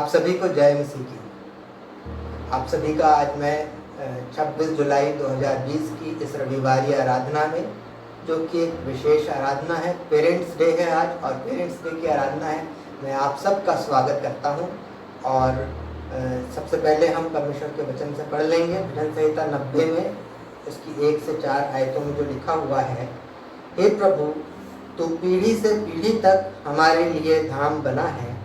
आप सभी को जय मसीह की। आप सभी का आज मैं 26 जुलाई 2020 की इस रविवारी आराधना में, जो कि एक विशेष आराधना है, पेरेंट्स डे है आज और पेरेंट्स डे की आराधना है, मैं आप सबका स्वागत करता हूं। और सबसे पहले हम परमेश्वर के वचन से पढ़ लेंगे। भजन संहिता 90 में उसकी 1 से 4 आयतों में जो लिखा हुआ है, हे प्रभु, तू पीढ़ी से पीढ़ी तक हमारे लिए धाम बना है।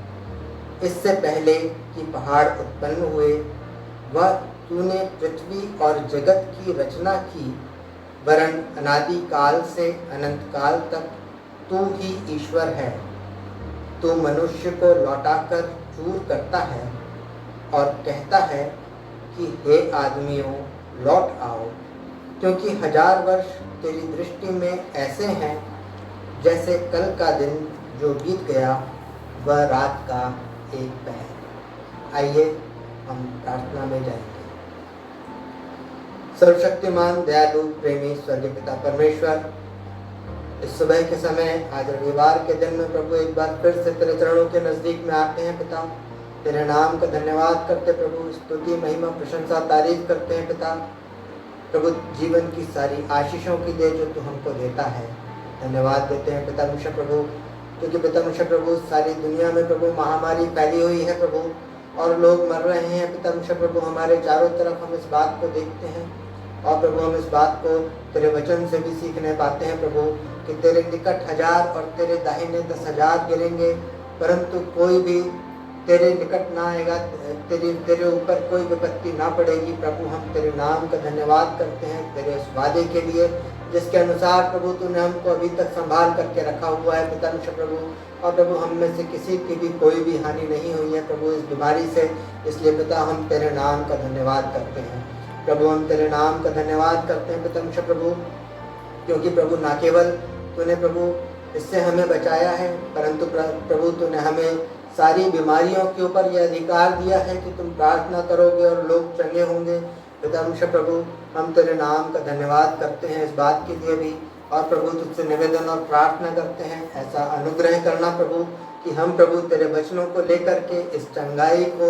इससे पहले कि पहाड़ उत्पन्न हुए, वह तूने पृथ्वी और जगत की रचना की, वरन अनादि काल से अनंत काल तक तू ही ईश्वर है। तू मनुष्य को लौटाकर चूर करता है और कहता है कि हे आदमियों, लौट आओ, क्योंकि 1000 वर्ष तेरी दृष्टि में ऐसे हैं जैसे कल का दिन जो बीत गया, वह रात का एक पहर। आइए हम प्रार्थना में जाएंगे। सर्वशक्तिमान, दयालु, प्रेमी स्वर्गीय पिता परमेश्वर, इस सुबह के समय आज रविवार के दिन में प्रभु एक बार फिर से तेरे चरणों के नजदीक में आते हैं पिता। तेरे नाम का धन्यवाद करते प्रभु, स्तुति महिमा प्रशंसा तारीफ करते हैं पिता। प्रभु, जीवन की सारी आशीषों की दे जो तू हमको देता है, धन्यवाद देते हैं पिता मुझे प्रभु, क्योंकि पिता मुझे प्रभु सारी दुनिया में प्रभु महामारी फैली हुई है प्रभु, और लोग मर रहे हैं पिता मुझे प्रभु। हमारे चारों तरफ हम इस बात को देखते हैं और प्रभु हम इस बात को तेरे वचन से भी सीखने पाते हैं प्रभु, कि तेरे निकट 1000 और तेरे दाहिने 10,000 गिरेंगे, परंतु कोई भी तेरे निकट ना आएगा, तेरे ऊपर कोई विपत्ति ना पड़ेगी। प्रभु, हम तेरे नाम का धन्यवाद करते हैं तेरे उस वादे के लिए जिसके अनुसार प्रभु तूने हमको अभी तक संभाल करके रखा हुआ है पिता प्रभु। और प्रभु, हम में से किसी की भी कोई भी हानि नहीं हुई है प्रभु इस बीमारी से, इसलिए पिता हम तेरे नाम का धन्यवाद करते हैं प्रभु। हम तेरे नाम का धन्यवाद करते हैं पिता प्रभु, क्योंकि प्रभु ना केवल तूने प्रभु इससे हमें बचाया है, परंतु प्रभु तूने हमें सारी बीमारियों के ऊपर यह अधिकार दिया है कि तुम प्रार्थना करोगे और लोग चंगे होंगे पिता प्रभु। हम तेरे नाम का धन्यवाद करते हैं इस बात के लिए भी, और प्रभु तुझसे निवेदन और प्रार्थना करते हैं ऐसा अनुग्रह करना प्रभु, कि हम प्रभु तेरे वचनों को लेकर के इस चंगाई को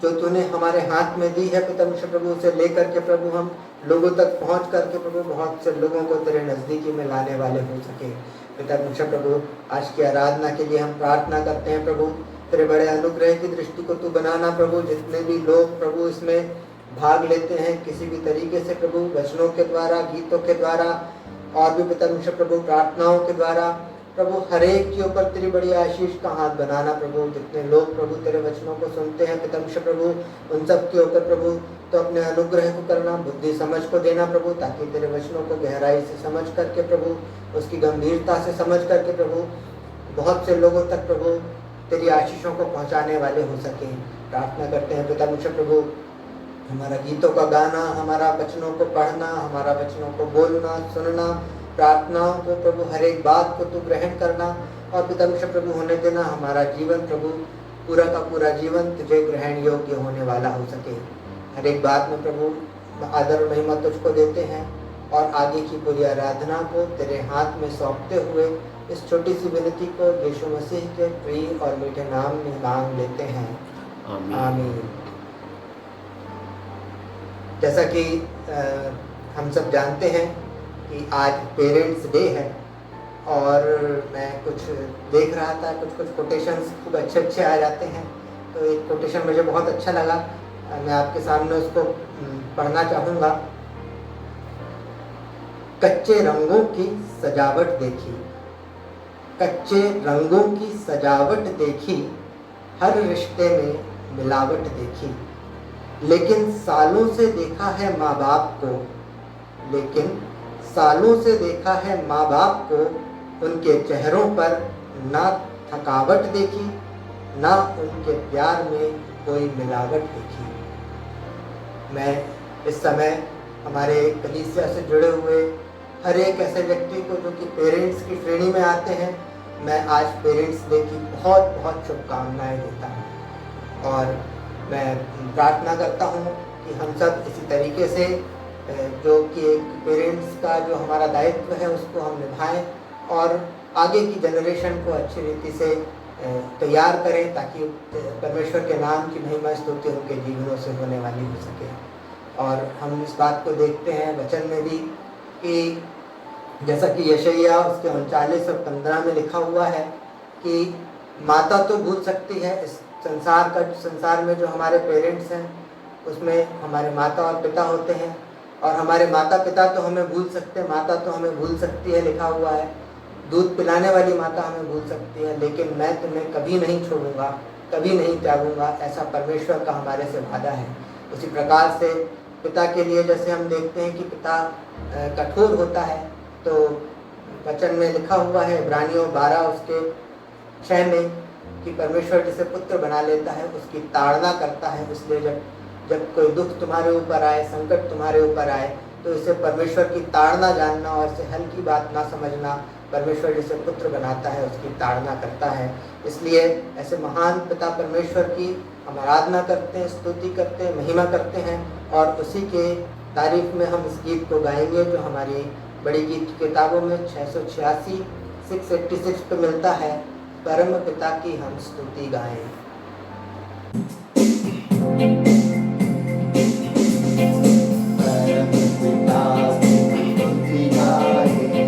जो तूने हमारे हाथ में दी है पिता प्रभु, उसे लेकर के प्रभु हम लोगों तक पहुंच करके प्रभु बहुत से लोगों को तेरे नज़दीकी में लाने वाले हो सके पिता प्रभु। आज की आराधना के लिए हम प्रार्थना करते हैं प्रभु, तेरे बड़े अनुग्रह की दृष्टि को तू बनाना प्रभु। जितने भी लोग प्रभु इसमें भाग लेते हैं किसी भी तरीके से प्रभु, वचनों के द्वारा, गीतों के द्वारा और भी पिता प्रभु प्रार्थनाओं के द्वारा, प्रभु हर एक के ऊपर तेरी बड़ी आशीष का हाथ बनाना प्रभु। जितने लोग प्रभु तेरे वचनों को सुनते हैं पिता प्रभु, उन सब के ऊपर प्रभु तो अपने अनुग्रह को करना, बुद्धि समझ को देना प्रभु, ताकि तेरे वचनों को गहराई से समझ करके प्रभु, उसकी गंभीरता से समझ करके प्रभु बहुत से लोगों तक प्रभु तेरी आशीषों को पहुंचाने वाले हो सके। प्रार्थना करते हैं पिता प्रभु, हमारा गीतों का गाना, हमारा वचनों को पढ़ना, हमारा वचनों को बोलना, सुनना, प्रार्थनाओं को प्रभु हर एक बात को तू ग्रहण करना और पिता प्रभु होने देना। हमारा जीवन प्रभु पूरा का पूरा जीवन तुझे ग्रहण योग्य होने वाला हो सके। हर एक बात में प्रभु आदर और महिमा तुझको देते हैं और आगे की पूरी आराधना को तेरे हाथ में सौंपते हुए इस छोटी सी विनती को यीशु मसीह के प्रिय और मीठे नाम में मांग लेते हैं, आमीन। जैसा कि हम सब जानते हैं कि आज पेरेंट्स डे है, और मैं कुछ देख रहा था, कुछ कोटेशंस खूब अच्छे आ जाते हैं, तो एक कोटेशन मुझे बहुत अच्छा लगा, मैं आपके सामने उसको पढ़ना चाहूँगा। कच्चे रंगों की सजावट देखी, कच्चे रंगों की सजावट देखी, हर रिश्ते में मिलावट देखी, लेकिन सालों से देखा है माँ बाप को, लेकिन सालों से देखा है माँ बाप को, उनके चेहरों पर ना थकावट देखी, ना उनके प्यार में कोई मिलावट देखी। मैं इस समय हमारे कलीसिया से जुड़े हुए हर एक ऐसे व्यक्ति को जो कि पेरेंट्स की श्रेणी में आते हैं, मैं आज पेरेंट्स डे की बहुत बहुत शुभकामनाएं देता हूँ। और मैं प्रार्थना करता हूँ कि हम सब इसी तरीके से जो कि एक पेरेंट्स का जो हमारा दायित्व है उसको हम निभाएं और आगे की जनरेशन को अच्छी रीति से तैयार करें, ताकि परमेश्वर के नाम की महिमा स्तुति उनके जीवनों से होने वाली हो सके। और हम इस बात को देखते हैं वचन में भी कि जैसा कि यशायाह उसके 39 और 15 में लिखा हुआ है कि माता तो भूल सकती है, इस संसार में जो हमारे पेरेंट्स हैं उसमें हमारे माता और पिता होते हैं, और हमारे माता पिता तो हमें भूल सकते हैं, माता तो हमें भूल सकती है, लिखा हुआ है दूध पिलाने वाली माता हमें भूल सकती है, लेकिन मैं तुम्हें कभी नहीं छोड़ूंगा, कभी नहीं त्यागूंगा, ऐसा परमेश्वर का हमारे से वादा है। उसी प्रकार से पिता के लिए जैसे हम देखते हैं कि पिता कठोर होता है, तो वचन में लिखा हुआ है इब्रानियों 12 उसके 6 में कि परमेश्वर जिसे पुत्र बना लेता है उसकी ताड़ना करता है। इसलिए जब कोई दुख तुम्हारे ऊपर आए, संकट तुम्हारे ऊपर आए, तो इसे परमेश्वर की ताड़ना जानना और इसे हल्की बात ना समझना। परमेश्वर जिसे पुत्र बनाता है उसकी ताड़ना करता है। इसलिए ऐसे महान पिता परमेश्वर की हम आराधना करते हैं, स्तुति करते हैं, महिमा करते हैं, और उसी के तारीफ में हम इस गीत को गाएंगे जो हमारी बड़ी गीत की किताबों में 686 686 पे मिलता है, परम पिता की हम स्तुति गाएं। परम पिता की स्तुति गाएं,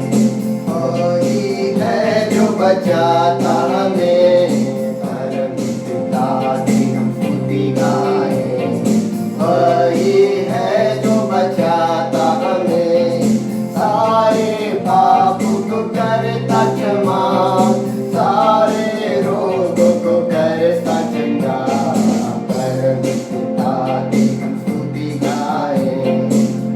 कोई है जो बचाता हमें, परम पिता की हम स्तुति गाएं, कोई है जो बचाता हमें, सारे पाप को करता क्षमा, सारे रोगों को करता चंगा, परम पिता की हम स्तुति गाएं,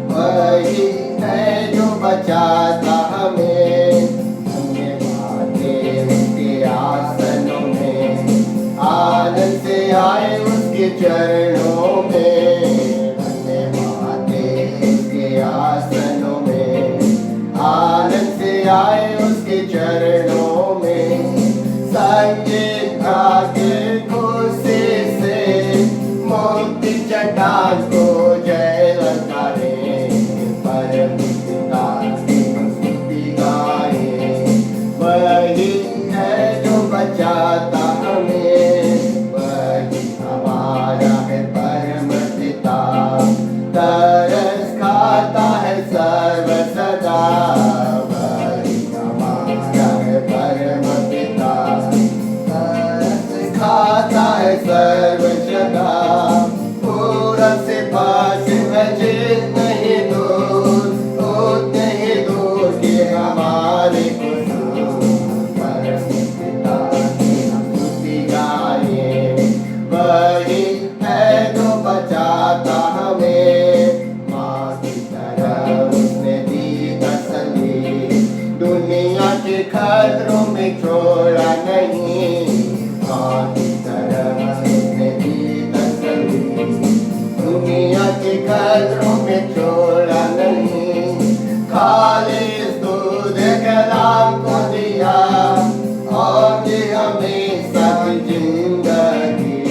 वही है जो बचाता हमें, धन्यवाद उसके आसनों में, आनंद से आए उसके चरणों में, धन्यवाद उसके आसनों में, आनंद से आए उसके चरणों में, संगीत गाके खुशी से मुक्ति चट्टान को जय ललकारे, परम पिता की हम स्तुति गाएं, वही है जो बचाता हमें, वही हमारा है परम पिता, तरस खाता है सर्व सदा, वही हमारा है परम पिता, तरस खाता है सर्व सदा, पूरा से पास है जितने ही दूर, उतने ही दूर के हमारे कुशल, परम पिता की हम स्तुति गाएं, वही है जो बचाता हमें, माँ की तरह उसने दी तसल्ली, दुनिया के खतरों में छोड़ा नहीं, माँ की तरह उसने दी तसल्ली, दुनिया के खतरों में छोड़ा नहीं, खालिस दूध कलाम को दिया और ये हमें सब जिंदगी,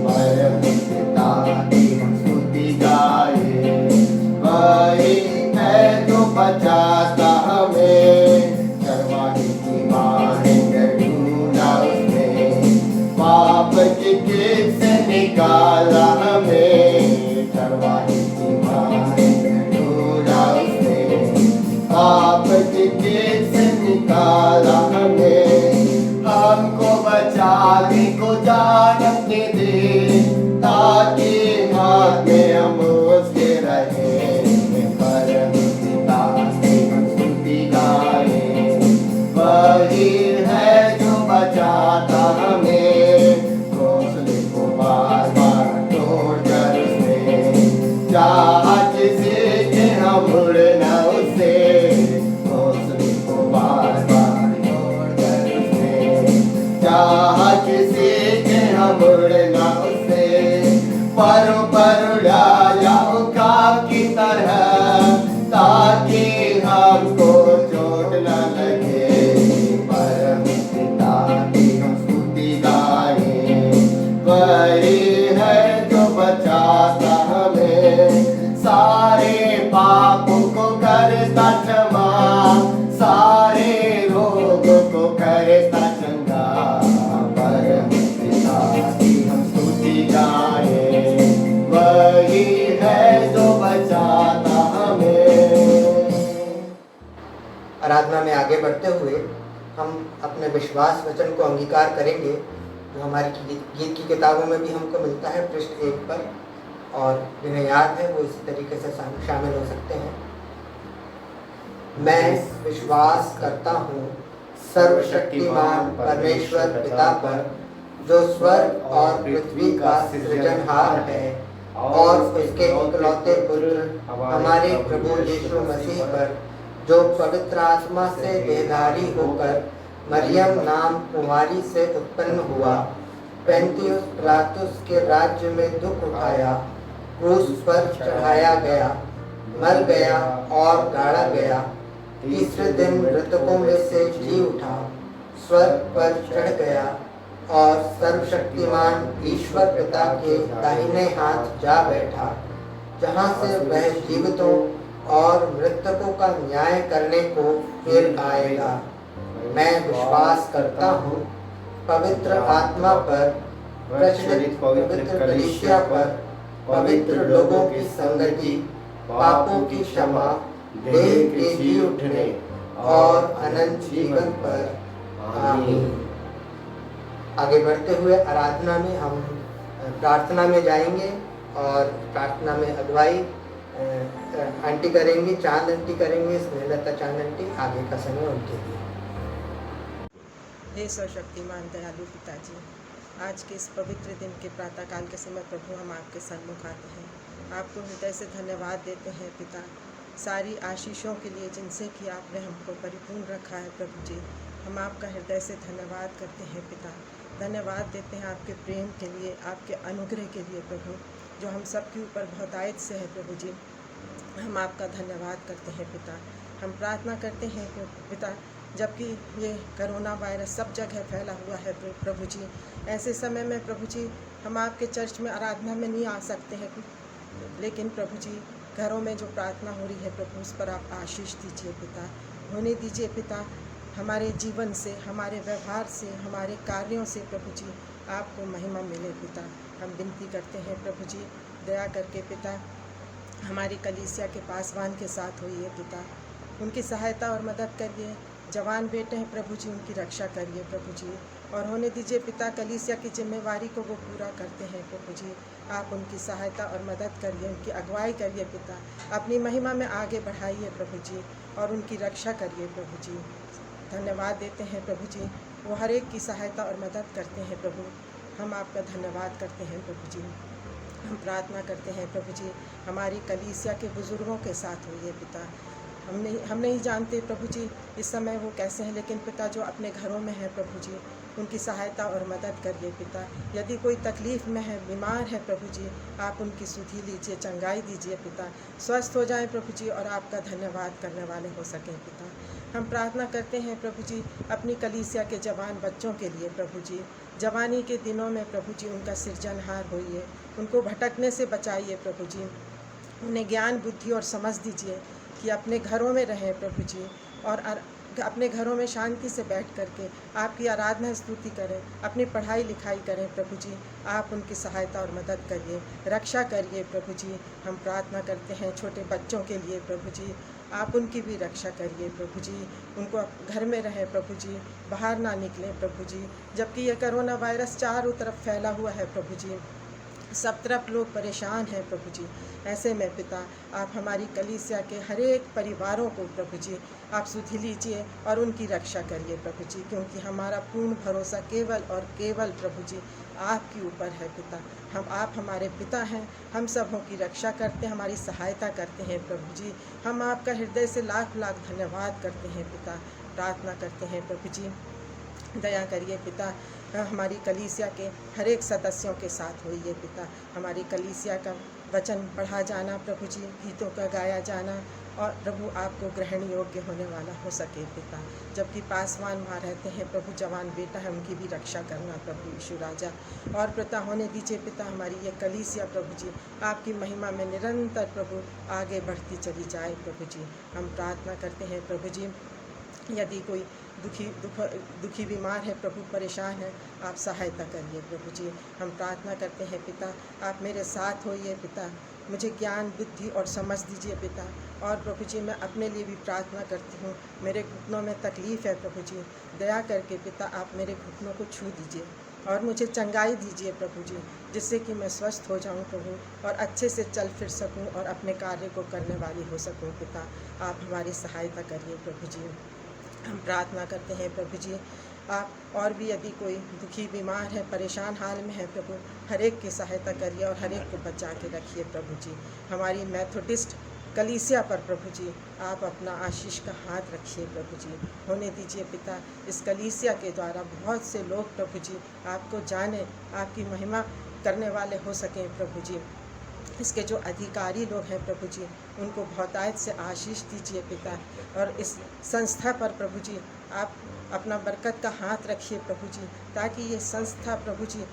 परम पिता की हम स्तुति गाएं, वही है जो बचाता हमें, चरवाहे की माँ ने ढूंढा उसने, पाप की खेत से निकाला हमें, चरवाहे की माँ ने ढूंढा उसने, पाप की खेत से निकाला हमें, हमको बचाने को जान अपने दे, ताकि हाथ में हम उसके रहे, परम पिता की हम स्तुति गाएं, वही है जो बचाता हमें, घोंसले को बार बार तोड़ कर उसने, चाहत से कि हम उड़ना उससे, घोंसले को बार बार तोड़ कर उसने, चाहत से कि हम उड़ना उससे, परों पर उड़ा जाओ काग की तरह, ताकि हमको चोट न लगे, परम पिता की हम स्तुति गाएं, वही है जो बचाता हमें, सारे पापों को करता क्षमा, सारे रोगों को करता चंगा, प्रार्थना में आगे बढ़ते हुए हम अपने विश्वास वचन को अंगीकार करेंगे जो हमारी गीत की किताबों में भी हमको मिलता है पृष्ठ 1 पर, और जिन्हें याद है वो इसी तरीके से शामिल हो सकते हैं। मैं विश्वास करता हूँ सर्वशक्तिमान परमेश्वर पिता पर, जो स्वर्ग और पृथ्वी का सृजनहार है, और उसके इकलौते पुत्र हमारे प्रभु यीशु मसीह पर, जो पवित्र आत्मा से देहधारी होकर मरियम नाम कुमारी से उत्पन्न हुआ, पेंतियुस पिलातुस के राज्य में दुख उठाया, क्रूस पर चढ़ाया गया, मर गया और गाड़ा गया, तीसरे दिन मृतकों में से जी उठा, स्वर्ग पर चढ़ गया और सर्वशक्तिमान ईश्वर पिता के दाहिने हाथ जा बैठा, जहाँ से वह जीवितों और मृतकों का न्याय करने को फिर आएगा। मैं विश्वास करता हूँ पवित्र आत्मा पर, प्रचलित पवित्र कलीसिया पर, पवित्र लोगों की संगति, पापों की क्षमा, देह के जी उठने और अनंत जीवन पर। आमीन। आगे बढ़ते हुए आराधना में हम प्रार्थना में जाएंगे और प्रार्थना में अगुवाई आंटी करेंगी, चांद आंटी करेंगे, स्नेहलता चांद आंटी। आगे का समय उनके लिए। हे सर्वशक्तिमान दयालु पिताजी, आज के इस पवित्र दिन के प्रातःकाल के समय प्रभु हम आपके सन्मुख आते हैं। आपको हृदय से धन्यवाद देते हैं पिता, सारी आशीषों के लिए जिनसे कि आपने हमको परिपूर्ण रखा है प्रभु जी। हम आपका हृदय से धन्यवाद करते हैं पिता। धन्यवाद देते हैं आपके प्रेम के लिए, आपके अनुग्रह के लिए प्रभु, जो हम सब के ऊपर बहुतायत से है प्रभु जी। हम आपका धन्यवाद करते हैं पिता। हम प्रार्थना करते हैं पिता, जबकि ये कोरोना वायरस सब जगह फैला हुआ है प्रभु जी, ऐसे समय में प्रभु जी हम आपके चर्च में आराधना में नहीं आ सकते हैं, लेकिन प्रभु जी घरों में जो प्रार्थना हो रही है प्रभु, उस पर आप आशीष दीजिए पिता, होने दीजिए पिता। हमारे जीवन से, हमारे व्यवहार से, हमारे कार्यों से प्रभु जी आपको महिमा मिले पिता। हम विनती करते हैं प्रभु जी, दया करके पिता हमारी कलीसिया के पासवान के साथ होइए पिता, उनकी सहायता और मदद करिए। जवान बेटे हैं प्रभु जी, उनकी रक्षा करिए प्रभु जी, और होने दीजिए पिता कलीसिया की जिम्मेवारी को वो पूरा करते हैं प्रभु जी। आप उनकी सहायता और मदद करिए, उनकी अगुवाई करिए पिता, अपनी महिमा में आगे बढ़ाइए प्रभु जी, और उनकी रक्षा करिए प्रभु जी। धन्यवाद देते हैं प्रभु जी, वो हर एक की सहायता और मदद करते हैं प्रभु। हम आपका धन्यवाद करते हैं प्रभु जी। हम प्रार्थना करते हैं प्रभु जी, हमारी कलीसिया के बुज़ुर्गों के साथ होइए पिता। हम नहीं जानते प्रभु जी इस समय वो कैसे हैं, लेकिन पिता जो अपने घरों में है प्रभु जी, उनकी सहायता और मदद करिए पिता। यदि कोई तकलीफ़ में है, बीमार है प्रभु जी, आप उनकी सुधि लीजिए, चंगाई दीजिए पिता, स्वस्थ हो जाएं प्रभु जी, और आपका धन्यवाद करने वाले हो सकें पिता। हम प्रार्थना करते हैं प्रभु जी अपनी कलीसिया के जवान बच्चों के लिए प्रभु जी। जवानी के दिनों में प्रभु जी उनका सृजनहार होइए, उनको भटकने से बचाइए प्रभु जी, उन्हें ज्ञान बुद्धि और समझ दीजिए कि अपने घरों में रहें प्रभु जी, और अपने घरों में शांति से बैठ करके आपकी आराधना स्तुति करें, अपनी पढ़ाई लिखाई करें प्रभु जी। आप उनकी सहायता और मदद करिए, रक्षा करिए प्रभु जी। हम प्रार्थना करते हैं छोटे बच्चों के लिए प्रभु जी, आप उनकी भी रक्षा करिए प्रभु जी, उनको घर में रहें प्रभु जी, बाहर ना निकलें प्रभु जी। जबकि ये कोरोना वायरस चारों तरफ फैला हुआ है प्रभु जी, सब तरफ लोग परेशान हैं प्रभु जी। ऐसे में पिता आप हमारी कलीसिया के हर एक परिवारों को प्रभु जी आप सुधि लीजिए और उनकी रक्षा करिए प्रभु जी, क्योंकि हमारा पूर्ण भरोसा केवल और केवल प्रभु जी आपके ऊपर है पिता। आप हमारे पिता हैं, हम सबों की रक्षा करते हैं, हमारी सहायता करते हैं प्रभु जी। हम आपका हृदय से लाख लाख धन्यवाद करते हैं पिता। प्रार्थना करते हैं प्रभु जी, दया करिए पिता, हमारी कलीसिया के हर एक सदस्यों के साथ होइए पिता। हमारी कलीसिया का वचन पढ़ा जाना प्रभु जी, गीतों का गाया जाना, और प्रभु आपको ग्रहण योग्य होने वाला हो सके पिता। जबकि पासवान वहाँ रहते हैं प्रभु, जवान बेटा है, उनकी भी रक्षा करना प्रभु यीशु राजा। और पिता होने दीजिए पिता हमारी ये कलीसिया प्रभु जी आपकी महिमा में निरंतर प्रभु आगे बढ़ती चली जाए प्रभु जी। हम प्रार्थना करते हैं प्रभु जी, यदि कोई दुखी बीमार है प्रभु, परेशान है, आप सहायता करिए प्रभु जी। हम प्रार्थना करते हैं पिता आप मेरे साथ होइए पिता, मुझे ज्ञान, बुद्धि और समझ दीजिए पिता। और प्रभु जी मैं अपने लिए भी प्रार्थना करती हूँ, मेरे घुटनों में तकलीफ़ है प्रभु जी, दया करके पिता आप मेरे घुटनों को छू दीजिए और मुझे चंगाई दीजिए प्रभु जी, जिससे कि मैं स्वस्थ हो जाऊँ प्रभु और अच्छे से चल फिर सकूँ और अपने कार्य को करने वाली हो सकूँ पिता। आप हमारी सहायता करिए प्रभु जी। हम प्रार्थना करते हैं प्रभु जी, आप और भी यदि कोई दुखी, बीमार है, परेशान हाल में है प्रभु, हर एक की सहायता करिए और हर एक को बचा के रखिए प्रभु जी। हमारी मेथोडिस्ट कलीसिया पर प्रभु जी आप अपना आशीष का हाथ रखिए प्रभु जी, होने दीजिए पिता। इस कलीसिया के द्वारा बहुत से लोग प्रभु जी आपको जाने, आपकी महिमा करने वाले हो सकें प्रभु जी। इसके जो अधिकारी लोग हैं प्रभु जी उनको बहुतायत से आशीष दीजिए पिता। और इस संस्था पर प्रभु जी आप अपना बरकत का हाथ रखिए प्रभु जी, ताकि ये संस्था प्रभु जी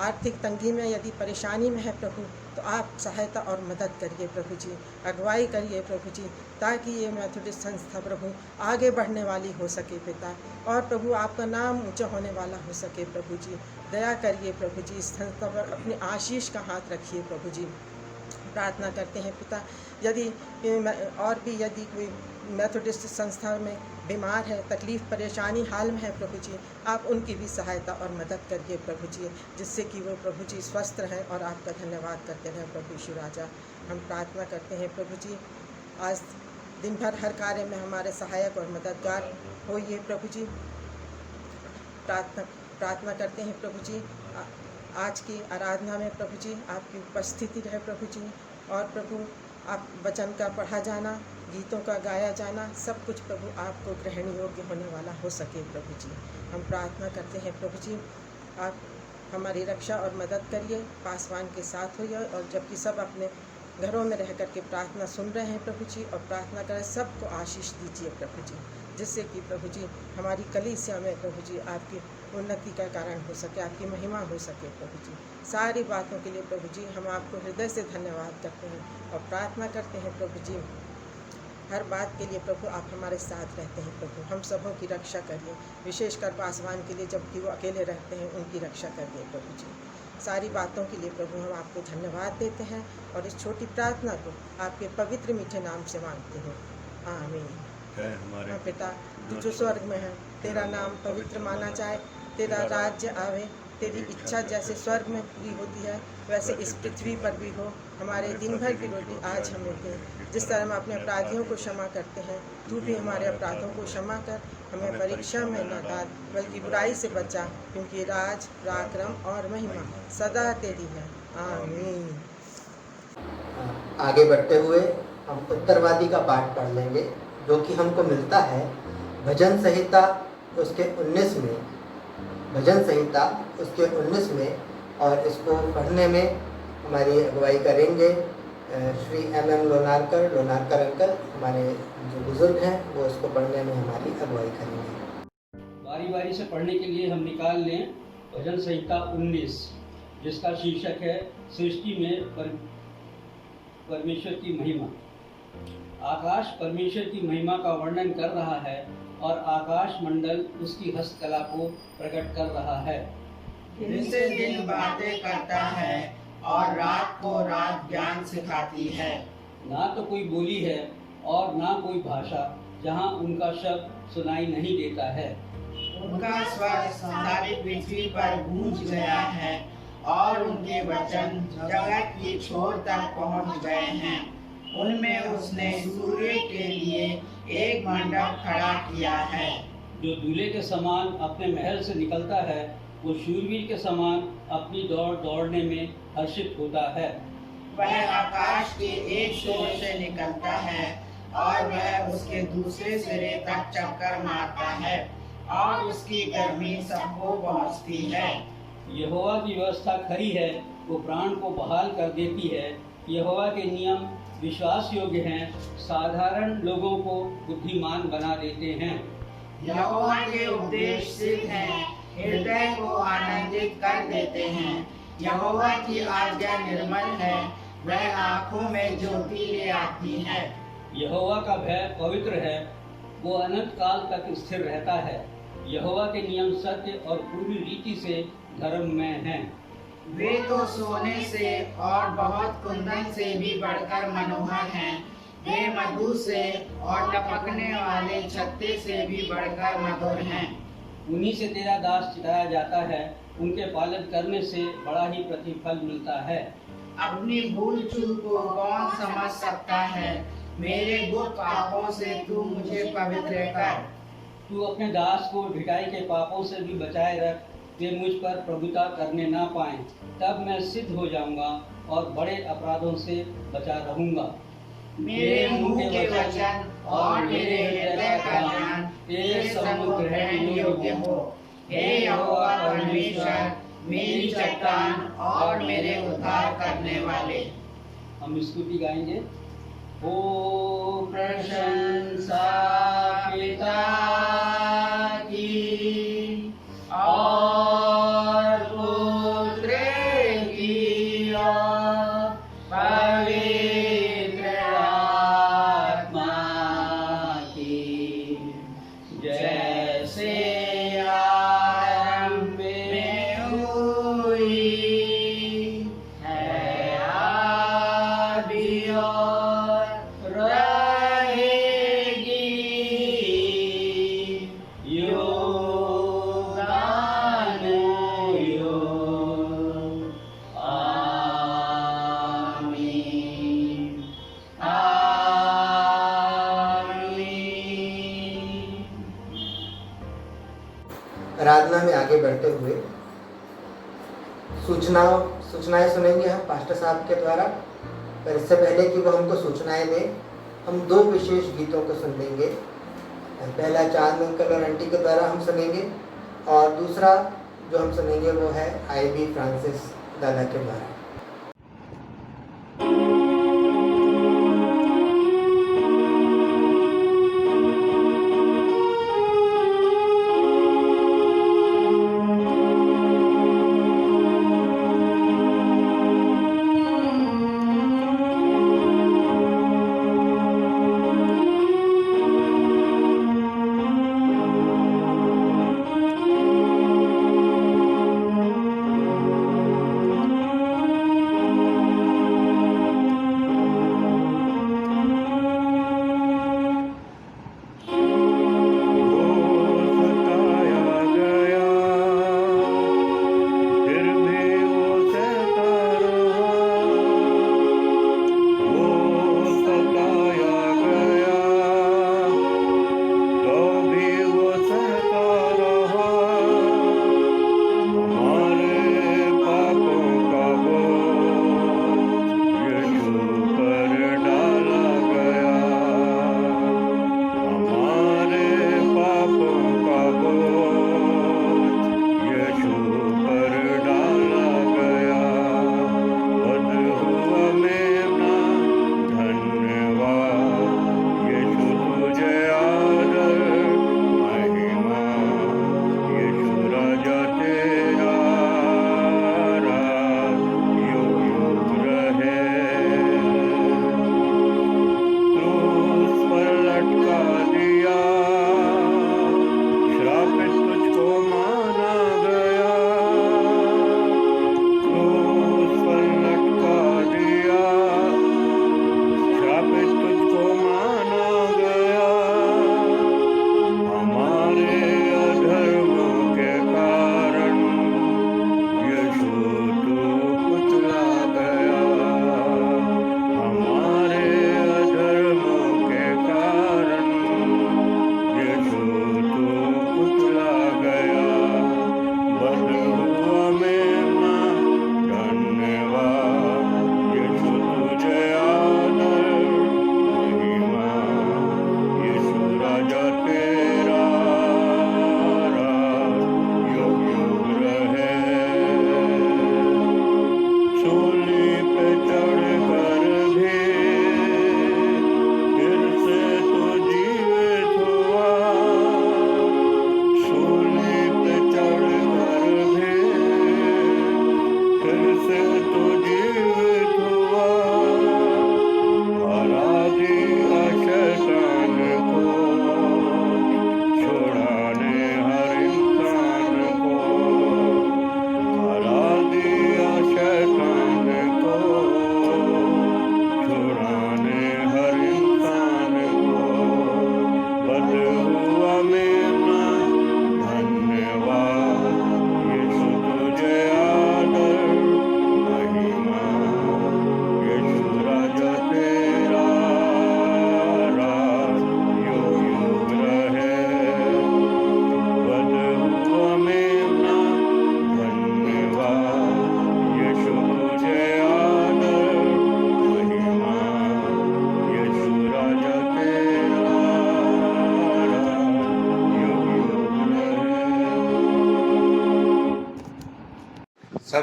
आर्थिक तंगी में, यदि परेशानी में है प्रभु, तो आप सहायता और मदद करिए प्रभु जी, अगुवाई करिए प्रभु जी, ताकि ये मेथोडिस्ट संस्था प्रभु आगे बढ़ने वाली हो सके पिता। और प्रभु आपका नाम ऊंचा होने वाला हो सके प्रभु जी। दया करिए प्रभु जी, इस संस्था पर अपनी आशीष का हाथ रखिए प्रभु जी। प्रार्थना करते हैं पिता, यदि और भी यदि कोई मेथोडिस्ट संस्था में बीमार है, तकलीफ़, परेशानी हाल में है प्रभु जी, आप उनकी भी सहायता और मदद करिए प्रभु जी, जिससे कि वो प्रभु जी स्वस्थ रहें और आपका धन्यवाद करते रहें प्रभु यीशु राजा। हम प्रार्थना करते हैं प्रभु जी, आज दिन भर हर कार्य में हमारे सहायक और मददगार होइए प्रभु जी। प्रार्थना करते हैं प्रभु जी, आज की आराधना में प्रभु जी आपकी उपस्थिति रहे प्रभु जी, और प्रभु आप वचन का पढ़ा जाना, गीतों का गाया जाना, सब कुछ प्रभु आपको ग्रहण योग्य होने वाला हो सके प्रभु जी। हम प्रार्थना करते हैं प्रभु जी, आप हमारी रक्षा और मदद करिए, पासवान के साथ होइए, और जबकि सब अपने घरों में रह कर के प्रार्थना सुन रहे हैं प्रभु जी और प्रार्थना करें, सबको आशीष दीजिए प्रभु जी, जिससे कि प्रभु जी हमारी कलीसिया में प्रभु जी आपकी उन्नति का कारण हो सके, आपकी महिमा हो सके प्रभु जी। सारी बातों के लिए प्रभु जी हम आपको हृदय से धन्यवाद करते हैं और प्रार्थना करते हैं प्रभु जी, हर बात के लिए प्रभु आप हमारे साथ रहते हैं प्रभु, हम सबों की रक्षा करिए, विशेषकर पासवान के लिए जबकि वो अकेले रहते हैं उनकी रक्षा करिए प्रभु जी। सारी बातों के लिए प्रभु हम आपको धन्यवाद देते हैं और इस छोटी प्रार्थना को आपके पवित्र मीठे नाम से मांगते हैं, आमीन। हमारे पिता तू जो स्वर्ग में है, तेरा नाम पवित्र माना जाए, तेरा राज्य आवे, तेरी इच्छा जैसे स्वर्ग में पूरी होती है वैसे इस पृथ्वी पर भी हो। हमारे दिन भर की रोटी आज हमें दे, जिस तरह हम अपने अपराधियों को क्षमा करते हैं, तू भी हमारे अपराधों को क्षमा कर, हमें परीक्षा में न डाल बल्कि बुराई से बचा, क्योंकि राज, पराक्रम और महिमा सदा तेरी है, आमीन। आगे बढ़ते हुए हम उत्तरवादी का पाठ पढ़ लेंगे, जो कि हमको मिलता है भजन संहिता उसके 19 में, भजन संहिता उसके 19 में, और इसको पढ़ने में हमारी अगुवाई करेंगे श्री MM लोनारकर अंकल, हमारे जो बुजुर्ग हैं वो इसको पढ़ने में हमारी अगुवाई करेंगे। बारी बारी से पढ़ने के लिए हम निकाल लें भजन संहिता 19, जिसका शीर्षक है सृष्टि में परमेश्वर की महिमा। आकाश परमेश्वर की महिमा का वर्णन कर रहा है और आकाश मंडल उसकी हस्तकला को प्रकट कर रहा है। दिन से दिन बातें करता है और रात को रात ज्ञान सिखाती है। ना तो कोई बोली है और ना कोई भाषा जहाँ उनका शब्द सुनाई नहीं देता है। उनका स्वर सारी पृथ्वी पर गूंज गया है और उनके वचन जगत की छोर तक पहुँच गए हैं। उनमें उसने सूर्य के लिए एक मंडप खड़ा किया है। जो दूल्हे के समान अपने महल से निकलता है, वो शूरवीर के समान अपनी दौड़ दौड़ने में हर्षित होता है। वह आकाश के एक छोर से निकलता है और वह उसके दूसरे सिरे तक चक्कर मारता है और उसकी गर्मी सबको पहुँचती है। यहोवा की व्यवस्था खरी है, वो प्राण को बहाल कर देती है। यहोवा के नियम विश्वास योग्य हैं, साधारण लोगों को बुद्धिमान बना देते हैं। यहोवा के उपदेश सिद्ध हैं, हृदय को आनंदित कर देते हैं। यहोवा की आज्ञा निर्मल है, वह आँखों में ज्योति ले आती है। यहोवा का भय पवित्र है, वो अनंत काल तक स्थिर रहता है। यहोवा के नियम सत्य और पूरी रीति से धर्म में हैं। वे तो सोने से और बहुत कुंदन से भी बढ़कर मनोहर हैं। वे मधु से और टपकने वाले छत्ते से भी बढ़कर मधुर हैं। उन्हीं से तेरा दास चिताया जाता है, उनके पालन करने से बड़ा ही प्रतिफल मिलता है। अपनी भूल चूक को कौन समझ सकता है? मेरे गुप्त पापों से तू मुझे पवित्र कर। तू अपने दास को ढिठाई के पापों से भी बचाए रख, वे मुझ पर प्रभुता करने ना पाएं। तब मैं सिद्ध हो जाऊंगा और बड़े अपराधों से बचा रहूंगा। मेरे मुंह के वचन और मेरे हृदय का ज्ञान तेरे सम्मुख ग्रहण योग्य हो। हे यहोवा परमेश्वर, मेरी चट्टान और मेरे उद्धार करने वाले। हम स्तुति गाएंगे। ओ प्रशंसा पिता की और पुत्र की और पवित्र आत्मा की, जैसे आरंभ में हुई है आदि और रहेगी युगानुयुग। आमीन आमीन। आराधना में आगे बढ़ते हुए सूचनाएं सुनेंगे हम पास्टर साहब के द्वारा। पर इससे पहले कि वो हमको सूचनाएं दें, हम दो विशेष गीतों को सुन लेंगे। पहला चांद अंकल और आंटी के द्वारा हम सुनेंगे, और दूसरा जो हम सुनेंगे वो है IB फ्रांसिस दादा के द्वारा।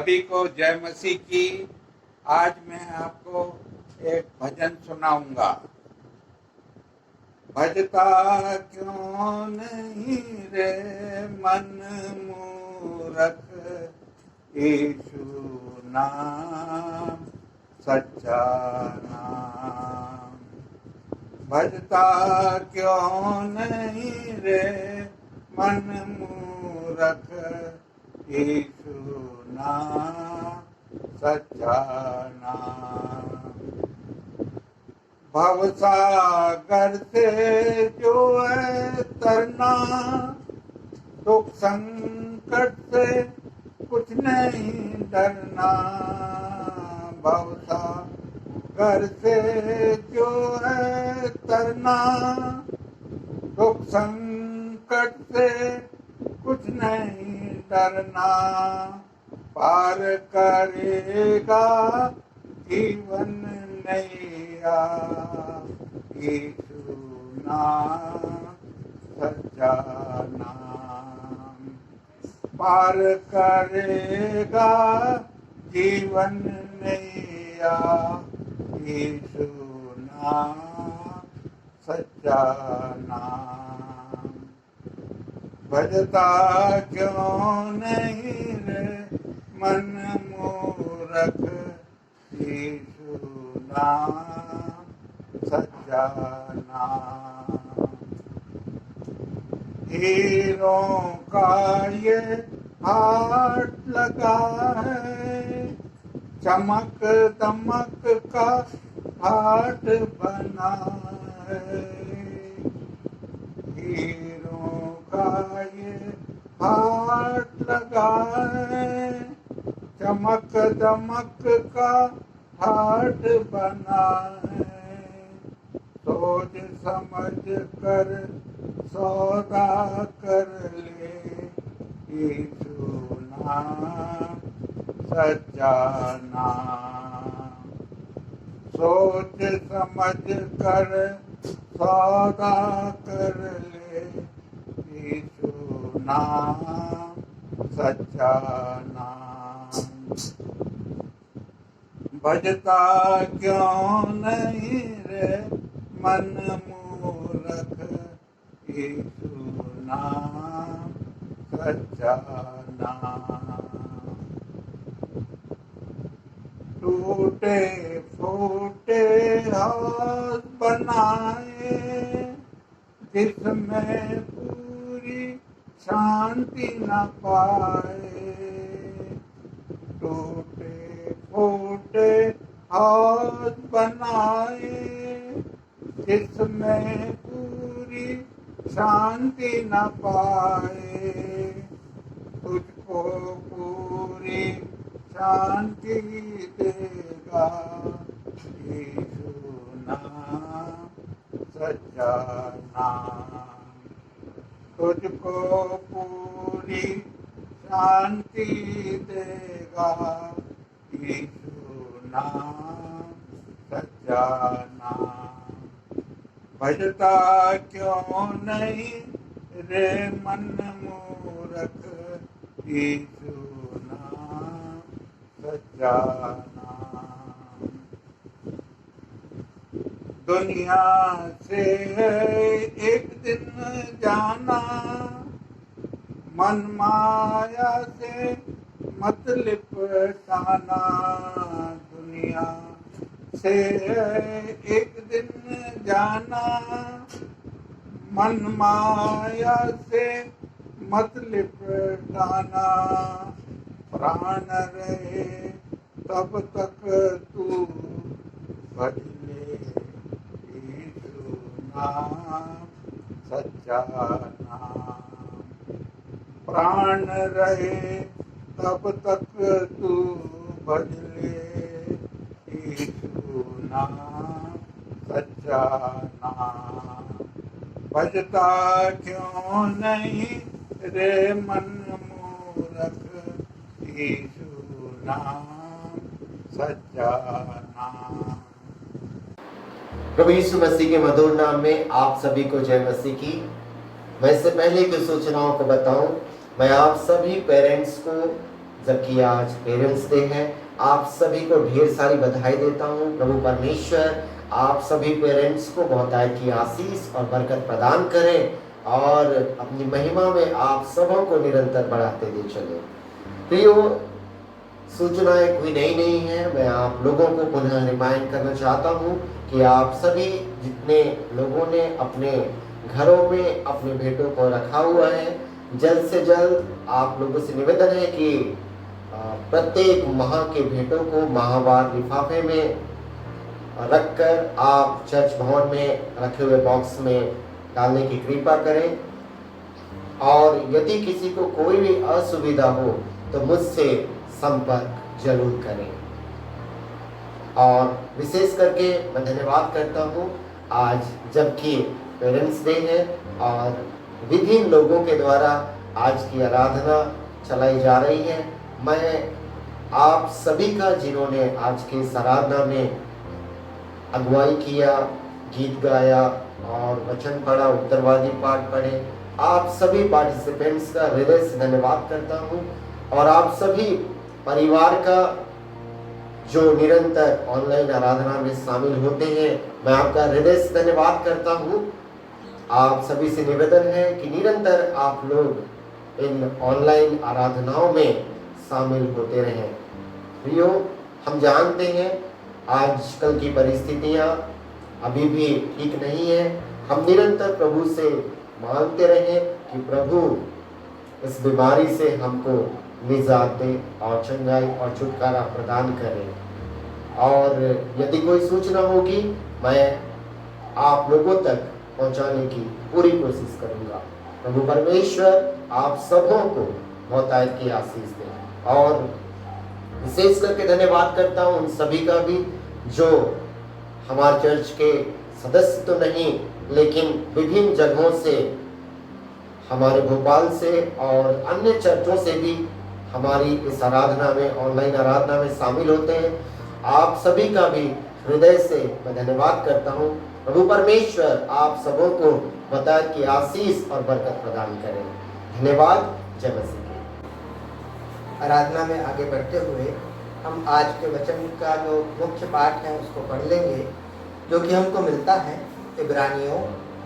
सभी को जय मसीह की। आज मैं आपको एक भजन सुनाऊंगा। भजता क्यों नहीं रे मन मूरख, यीशु नाम सच्चा नाम। भजता क्यों नहीं रे मन मूरख, यीशु नाम सच्चा नाम। भवसागर से जो है तरना, दुख संकट से कुछ नहीं डरना। भवसागर से जो है तरना, दुख संकट से कुछ नहीं डरना। पार करेगा जीवन नैया, यीशु नाम सच्चा नाम। पार करेगा जीवन नैया, यीशु नाम सच्चा नाम। भजता क्यों नहीं रे मन मूरख, यीशु नाम सच्चा नाम। हीरों का ये हाट लगा है, चमक दमक का हाट बना है। हीरों का ये हाट लगा है, चमक दमक का हाट बना है। सोच समझ कर सौदा कर ले, यीशु नाम सच्चा नाम। सोच समझ कर सौदा कर ले, यीशु नाम सच्चा नाम। भजता क्यों नहीं रे मन मूरख, यीशु नाम सच्चा नाम। टूटे फूटे हाथ बनाए, जिसमें पूरी शांति न पाए। टूटे फूटे हाथ बनाए, जिसमें पूरी शांति न पाए। तुझको पूरी शांति देगा, यीशु नाम सच्चा नाम। तुझको पूरी शांति देगा, यीशु नाम सच्चा नाम। भजता क्यों नहीं रे मन मूरख, यीशु नाम सच्चा नाम। दुनिया से एक दिन जाना, मन माया से मत लिपटाना। दुनिया से एक दिन जाना, मन माया से मत लिपटाना। प्राण रहे तब तक तू भज ले, यीशु नाम सच्चा नाम। प्राण रहे तब तक तू भज ले, यीशु नाम सच्चा नाम। भजता क्यों नहीं रे मन मूरख, यीशु नाम सच्चा नाम। प्रभु यीशु मसीह के मधुर नाम में आप सभी को जय मसीह की। मैं इससे पहले की सूचनाओं को बताऊं, मैं आप सभी पेरेंट्स को जबकि आज पेरेंट्स डे है। आप सभी को ढेर सारी बधाई देता हूँ। प्रभु परमेश्वर आप सभी पेरेंट्स को बहुतायत की आशीष और बरकत प्रदान करें और अपनी महिमा में आप सबों को निरंतर बढ़ाते दे चले। प्रियो, सूचनाएं कोई नई नहीं है। मैं आप लोगों को पुनः रिमाइंड करना चाहता हूँ कि आप सभी जितने लोगों ने अपने घरों में अपने भेंटों को रखा हुआ है, जल्द से जल्द आप लोगों से निवेदन है कि प्रत्येक माह के भेंटों को माहवार लिफाफे में रखकर आप चर्च भवन में रखे हुए बॉक्स में डालने की कृपा करें। और यदि किसी को कोई भी असुविधा हो तो मुझसे संपर्क जरूर करें। और विशेष करके मैं धन्यवाद करता हूँ, आज जबकि पेरेंट्स डे है और विभिन्न लोगों के द्वारा आज की आराधना चलाई जा रही है, मैं आप सभी का जिन्होंने आज की इस आराधना में अगुवाई किया, गीत गाया और वचन पढ़ा, उत्तरवादी पाठ पढ़े, आप सभी पार्टिसिपेंट्स का हृदय से धन्यवाद करता हूँ। और आप सभी परिवार का जो निरंतर ऑनलाइन आराधना में शामिल होते हैं, मैं आपका हृदय से धन्यवाद करता हूँ। आप सभी से निवेदन है कि निरंतर आप लोग इन ऑनलाइन आराधनाओं में शामिल होते रहें। प्रियो, हम जानते हैं आजकल की परिस्थितियां अभी भी ठीक नहीं है। हम निरंतर प्रभु से मांगते रहें कि प्रभु इस बीमारी से हमको निजात दे और चंगाई और छुटकारा प्रदान करें। और यदि कोई सूचना होगी मैं आप लोगों तक पहुंचाने की पूरी कोशिश करूंगा। प्रभु परमेश्वर आप सबों को बहुतायत की आशीष दे। और विशेष करके धन्यवाद करता हूं उन सभी का भी जो हमारे चर्च के सदस्य तो नहीं लेकिन विभिन्न जगहों से, हमारे भोपाल से और अन्य चर्चों से भी हमारी इस आराधना में, ऑनलाइन आराधना में शामिल होते हैं। आप सभी का भी हृदय से मैं धन्यवाद करता हूँ। प्रभु परमेश्वर आप सबों को बहुतायत की आशीष और बरकत प्रदान करें। धन्यवाद। जय मसीह। आराधना में आगे बढ़ते हुए हम आज के वचन का जो मुख्य पाठ है उसको पढ़ लेंगे, जो कि हमको मिलता है इब्रानियों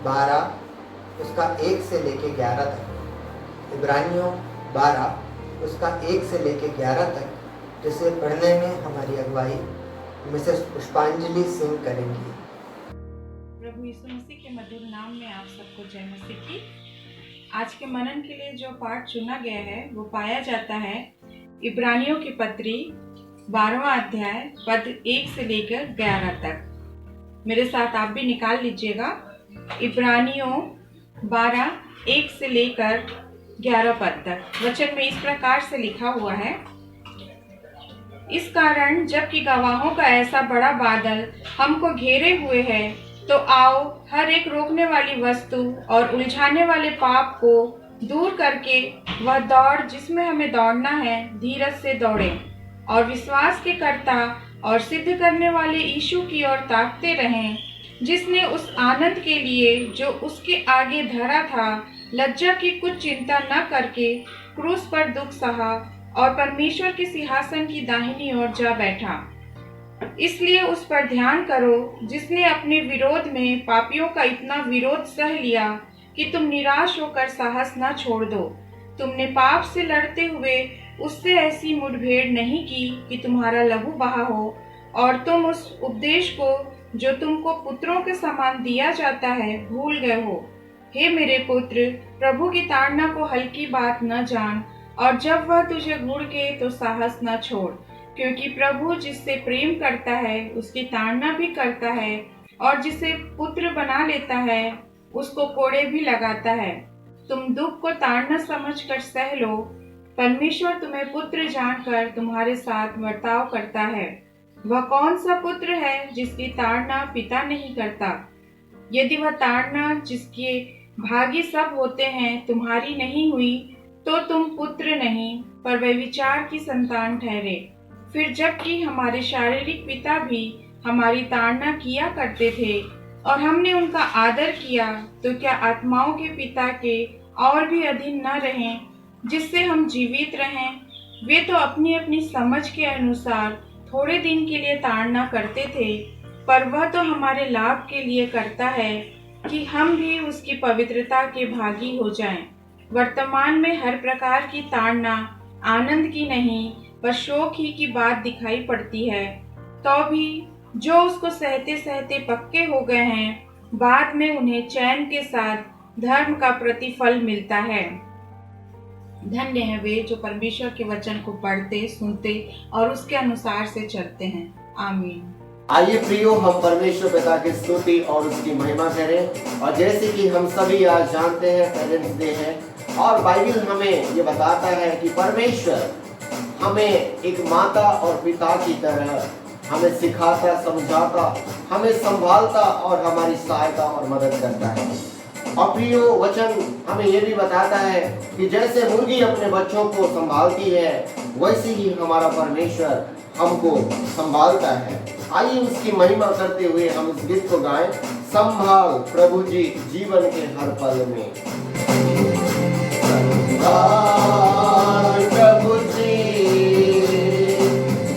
12 उसका 1 से लेके 11 तक। इब्रानियों 12 उसका 1 से लेके 11 तक, जिसे पढ़ने में हमारी अगुवाई मिसेस पुष्पांजलि सिंह करेंगी। प्रभु यीशु मसीह के मधुर नाम में आप सबको जय मसीह की। आज के मनन के लिए जो पाठ चुना गया है वो पाया जाता है इब्रानियों की पत्री 12वां अध्याय पद 1 से लेकर 11 तक। मेरे साथ आप भी निकाल लीजिएगा। इब्रानियों 12 1 से लेकर 11 पद तक। वचन में इस प्रकार से लिखा हुआ है, इस कारण जबकि गवाहों का ऐसा बड़ा बादल हमको घेरे हुए है, तो आओ हर एक रोकने वाली वस्तु और उलझाने वाले पाप को दूर करके वह दौड़ जिसमें हमें दौड़ना है धीरज से दौड़ें और विश्वास के कर्ता और सिद्ध करने वाले यीशु की ओर ताकते रहें, जिसने उस आनंद के लिए जो उसके आगे धरा था लज्जा की कुछ चिंता न करके क्रूस पर दुख सहा और परमेश्वर के सिंहासन की दाहिनी ओर जा बैठा। इसलिए उस पर ध्यान करो जिसने अपने विरोध में पापियों का इतना विरोध सह लिया कि तुम निराश होकर साहस न छोड़ दो। तुमने पाप से लड़ते हुए उससे ऐसी मुठभेड़ नहीं की कि तुम्हारा लहू बहा हो, और तुम उस उपदेश को जो तुमको पुत्रों के समान दिया जाता है भूल गए हो। हे मेरे पुत्र, प्रभु की ताड़ना को हल्की बात न जान, और जब वह तुझे घूरके तो साहस न छोड़, क्योंकि प्रभु जिससे प्रेम करता है उसकी ताड़ना भी करता है, और जिसे पुत्र बना लेता है उसको कोड़े भी लगाता है। तुम दुख को ताड़ना समझकर सह लो, परमेश्वर तुम्हें पुत्र जानकर तुम्हारे साथ बर्ताव करता है। वह कौन सा पुत्र है जिसकी ताड़ना पिता नहीं करता? यदि वह ताड़ना जिसके भागी सब होते हैं तुम्हारी नहीं हुई, तो तुम पुत्र नहीं पर व्यभिचार की संतान ठहरे। फिर जबकि हमारे शारीरिक पिता भी हमारी ताड़ना किया करते थे और हमने उनका आदर किया, तो क्या आत्माओं के पिता के और भी अधीन न रहें, जिससे हम जीवित रहें? वे तो अपनी अपनी समझ के अनुसार थोड़े दिन के लिए ताड़ना करते थे, पर वह तो हमारे लाभ के लिए करता है कि हम भी उसकी पवित्रता के भागी हो जाएं। वर्तमान में हर प्रकार की ताड़ना आनंद की नहीं पर शोक ही की बात दिखाई पड़ती है, तो भी जो उसको सहते सहते पक्के हो गए हैं, बाद में उन्हें चैन के साथ धर्म का प्रतिफल मिलता है। धन्य है वे जो परमेश्वर के वचन को पढ़ते, सुनते और उसके अनुसार से चलते हैं। आमीन। आइए प्रियो, हम परमेश्वर पिता की स्तुति और उसकी महिमा करें। और जैसे कि हम सभी आज जानते हैं पेरेंट्स डे है, और बाइबल हमें ये बताता है कि परमेश्वर हमें एक माता और पिता की तरह हमें सिखाता, समझाता, हमें संभालता और हमारी सहायता और मदद करता है। और प्रियो, वचन हमें ये भी बताता है कि जैसे मुर्गी अपने बच्चों को संभालती है, वैसे ही हमारा परमेश्वर हमको संभालता है। आइए उसकी महिमा करते हुए हम इस गीत को गाएं, संभाल प्रभु जी जीवन के हर पल में। संभाल प्रभु जी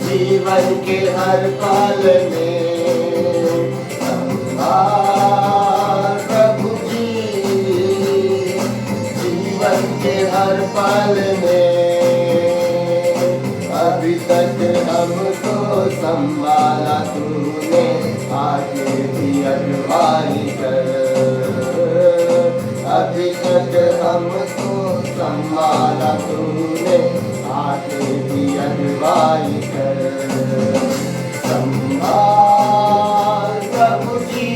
जीवन के हर पल में, संभाल प्रभु जी जीवन के हर पल में। अभी तक हमको संभाला तूने, आगे भी अगुवाई कर। अभी तक हमको संभाला तूने, आगे भी अगुवाई कर। संभाल प्रभु जी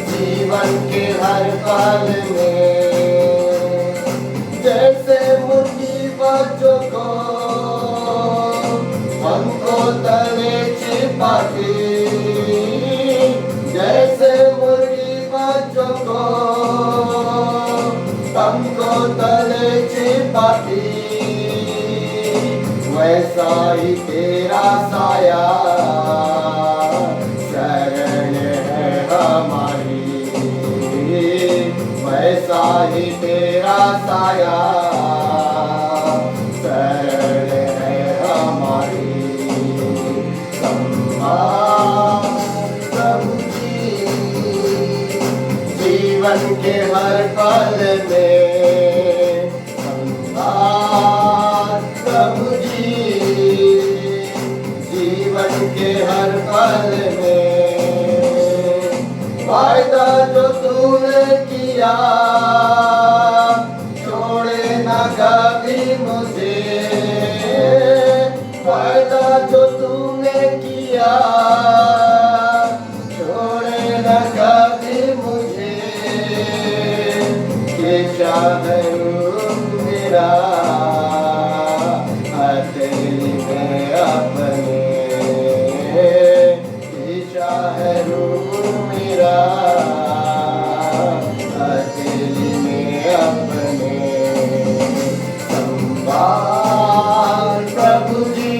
जीवन के हर पल में। जैसे मुर्गी बच्चों को हमको तले छिपाती, जैसे मुर्गी बच्चों को हमको तले छिपाती, वैसा ही तेरा साया शरण है हमारी। वैसा ही तेरा साया शरण है हमारी। संभाल प्रभु जी जीवन के हर पल में। संभाल प्रभु जी जीवन के हर पल में। वायदा जो तूने किया छोड़े ना कभी मुझे। वायदा जो तूने किया छोड़े ना कभी मुझे। ये चाहूं मेरा हथेली में अपने, ये चाहूं मेरा हथेली में अपने। संभाल प्रभु जी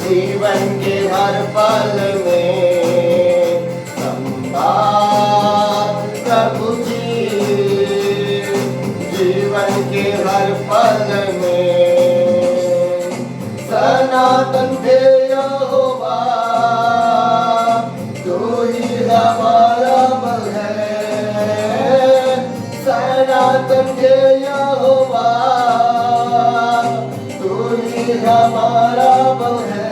जीवन के हर पल में। संभाल प्रभु जी जीवन के हर पल में। सनातन थे यहोवा, तू ही हमारा बल है। सनातन थे यहोवा, तू ही हमारा बल है।